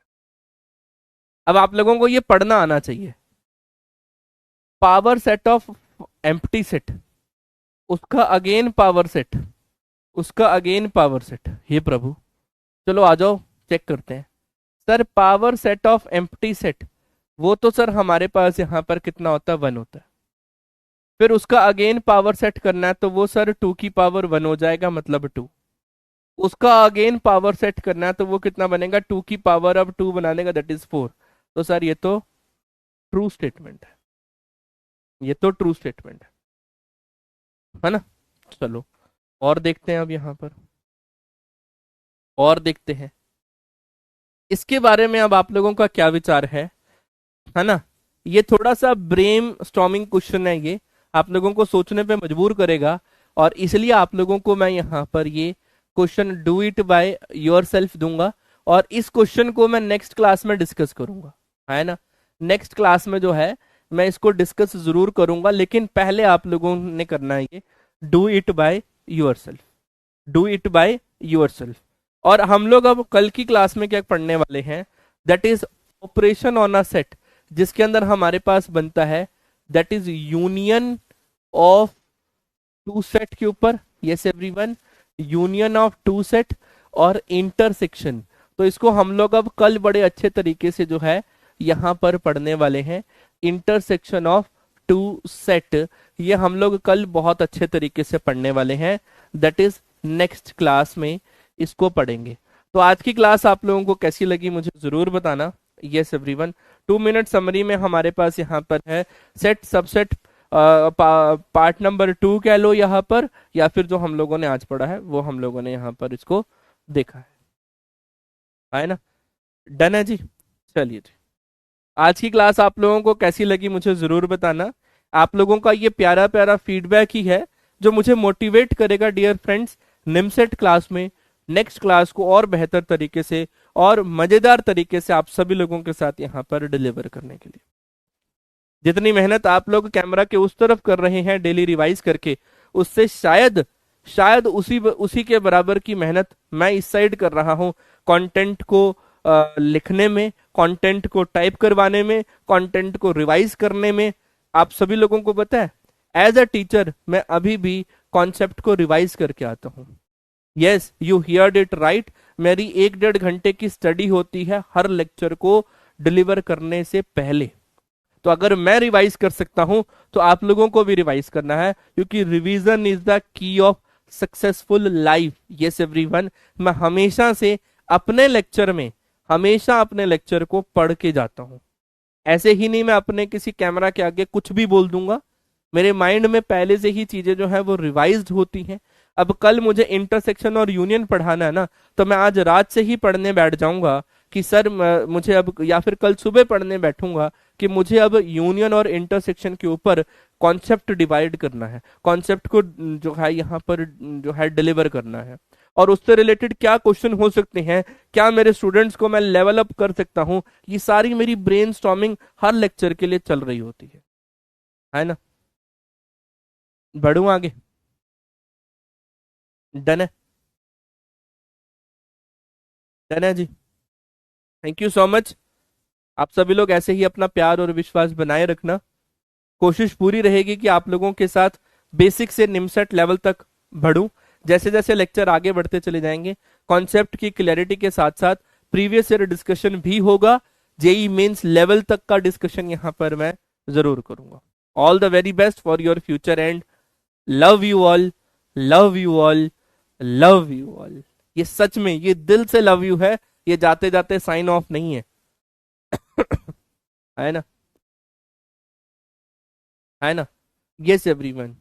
अब आप लोगों को ये पढ़ना आना चाहिए। Power set of empty set, उसका अगेन पावर सेट, उसका अगेन पावर सेट। हे प्रभु, चलो आ जाओ चेक करते हैं। Sir power set of empty set, वो तो सर हमारे पास यहाँ पर कितना होता है, 1 होता है। फिर उसका अगेन पावर सेट करना है तो वो सर 2 की पावर 1 हो जाएगा, मतलब 2। उसका अगेन पावर सेट करना है तो वो कितना बनेगा, 2 की पावर अब 2 बनाने का, दैट इज 4। तो सर ये तो ट्रू स्टेटमेंट है, ये तो ट्रू स्टेटमेंट है ना। चलो और देखते हैं अब यहाँ पर, और देखते हैं इसके बारे में अब आप लोगों का क्या विचार है ना। ये थोड़ा सा ब्रेन स्टॉर्मिंग क्वेश्चन है, ये आप लोगों को सोचने पे मजबूर करेगा, और इसलिए आप लोगों को मैं यहाँ पर ये question do it by your self दूंगा, और इस क्वेश्चन को मैं नेक्स्ट क्लास में डिस्कस करूंगा, है ना। नेक्स्ट क्लास में जो है मैं इसको डिस्कस जरूर करूंगा, लेकिन पहले आप लोगों ने करना है ये do it by your self, do it by your self. और हम लोग अब कल की क्लास में क्या पढ़ने वाले हैं, that is operation on a set, जिसके अंदर हमारे पास बनता है that is union of 2 set के ऊपर, yes everyone, union of 2 set और इंटरसेक्शन। तो इसको हम लोग अब कल बड़े अच्छे तरीके से जो है यहां पर पढ़ने वाले हैं, इंटरसेक्शन ऑफ 2 सेट। ये हम लोग कल बहुत अच्छे तरीके से पढ़ने वाले हैं, दैट इज नेक्स्ट क्लास में इसको पढ़ेंगे। तो आज की क्लास आप लोगों को कैसी लगी मुझे जरूर बताना। यस एवरीवन, 2 मिनट समरी में हमारे पास यहाँ पर है सेट सबसेट पार्ट नंबर 2 कह लो यहाँ पर, या फिर जो हम लोगों ने आज पढ़ा है वो हम लोगों ने यहाँ पर इसको देखा है ना। डन है जी। चलिए जी, आज की क्लास आप लोगों को कैसी लगी मुझे जरूर बताना। आप लोगों का ये प्यारा प्यारा फीडबैक ही है जो मुझे मोटिवेट करेगा डियर फ्रेंड्स, निमसेट क्लास में नेक्स्ट क्लास को और बेहतर तरीके से और मजेदार तरीके से आप सभी लोगों के साथ यहाँ पर डिलीवर करने के लिए। जितनी मेहनत आप लोग कैमरा के उस तरफ कर रहे हैं डेली रिवाइज करके, उससे शायद शायद उसी के बराबर की मेहनत मैं इस साइड कर रहा हूँ, कंटेंट को लिखने में, कंटेंट को टाइप करवाने में, कंटेंट को रिवाइज करने में। आप सभी लोगों को पता है एज अ टीचर मैं अभी भी कॉन्सेप्ट को रिवाइज करके आता हूँ। Yes, you heard it right, मेरी 1-1.5 घंटे की स्टडी होती है हर लेक्चर को डिलीवर करने से पहले। तो अगर मैं रिवाइज कर सकता हूं तो आप लोगों को भी रिवाइज करना है, क्योंकि revision is the key of successful life. Yes everyone, मैं हमेशा से अपने लेक्चर में हमेशा अपने लेक्चर को पढ़ के जाता हूं। ऐसे ही नहीं मैं अपने किसी कैमरा के आगे कुछ भी बोल दूंगा, मेरे माइंड में पहले से ही चीजें जो है वो रिवाइज्ड होती हैं। अब कल मुझे इंटरसेक्शन और यूनियन पढ़ाना है ना, तो मैं आज रात से ही पढ़ने बैठ जाऊंगा कि सर मुझे अब, या फिर कल सुबह पढ़ने बैठूंगा कि मुझे अब यूनियन और इंटरसेक्शन के ऊपर कॉन्सेप्ट डिवाइड करना है, कॉन्सेप्ट को जो है यहाँ पर जो है डिलीवर करना है, और उससे रिलेटेड क्या क्वेश्चन हो सकते हैं, क्या मेरे स्टूडेंट्स को मैं लेवल अप कर सकता हूँ। ये सारी मेरी ब्रेन स्टॉर्मिंग हर लेक्चर के लिए चल रही होती है ना। बढ़ू आगे, डन है, डन है जी। Thank you so much. आप सभी लोग ऐसे ही अपना प्यार और विश्वास बनाए रखना। कोशिश पूरी रहेगी कि आप लोगों के साथ बेसिक से निमसेट लेवल तक बढ़ूं। जैसे जैसे लेक्चर आगे बढ़ते चले जाएंगे, कॉन्सेप्ट की क्लैरिटी के साथ साथ प्रीवियस ईयर डिस्कशन भी होगा, जेई मेंस लेवल तक का डिस्कशन यहां पर मैं जरूर करूंगा। All the very best for your future and love you all, love you all, love you all. ये सच में, ये दिल से लव यू है, ये जाते जाते साइन ऑफ नहीं है है ना, है ना। Yes everyone,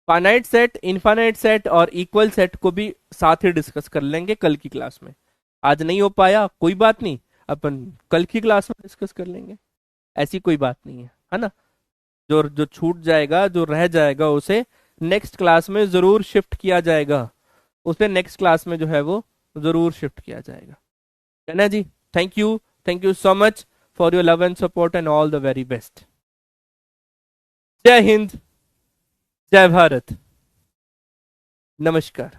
finite set, infinite set और इक्वल सेट को भी साथ ही डिस्कस कर लेंगे कल की क्लास में। आज नहीं हो पाया कोई बात नहीं, अपन कल की क्लास में डिस्कस कर लेंगे, ऐसी कोई बात नहीं है ना। जो जो छूट जाएगा, जो रह जाएगा, उसे नेक्स्ट क्लास में जरूर शिफ्ट किया जाएगा, उसे नेक्स्ट क्लास में जो है वो जरूर शिफ्ट किया जाएगा, है ना जी। Thank you so much for your love and support and all the very best. जय हिंद, जय भारत, नमस्कार।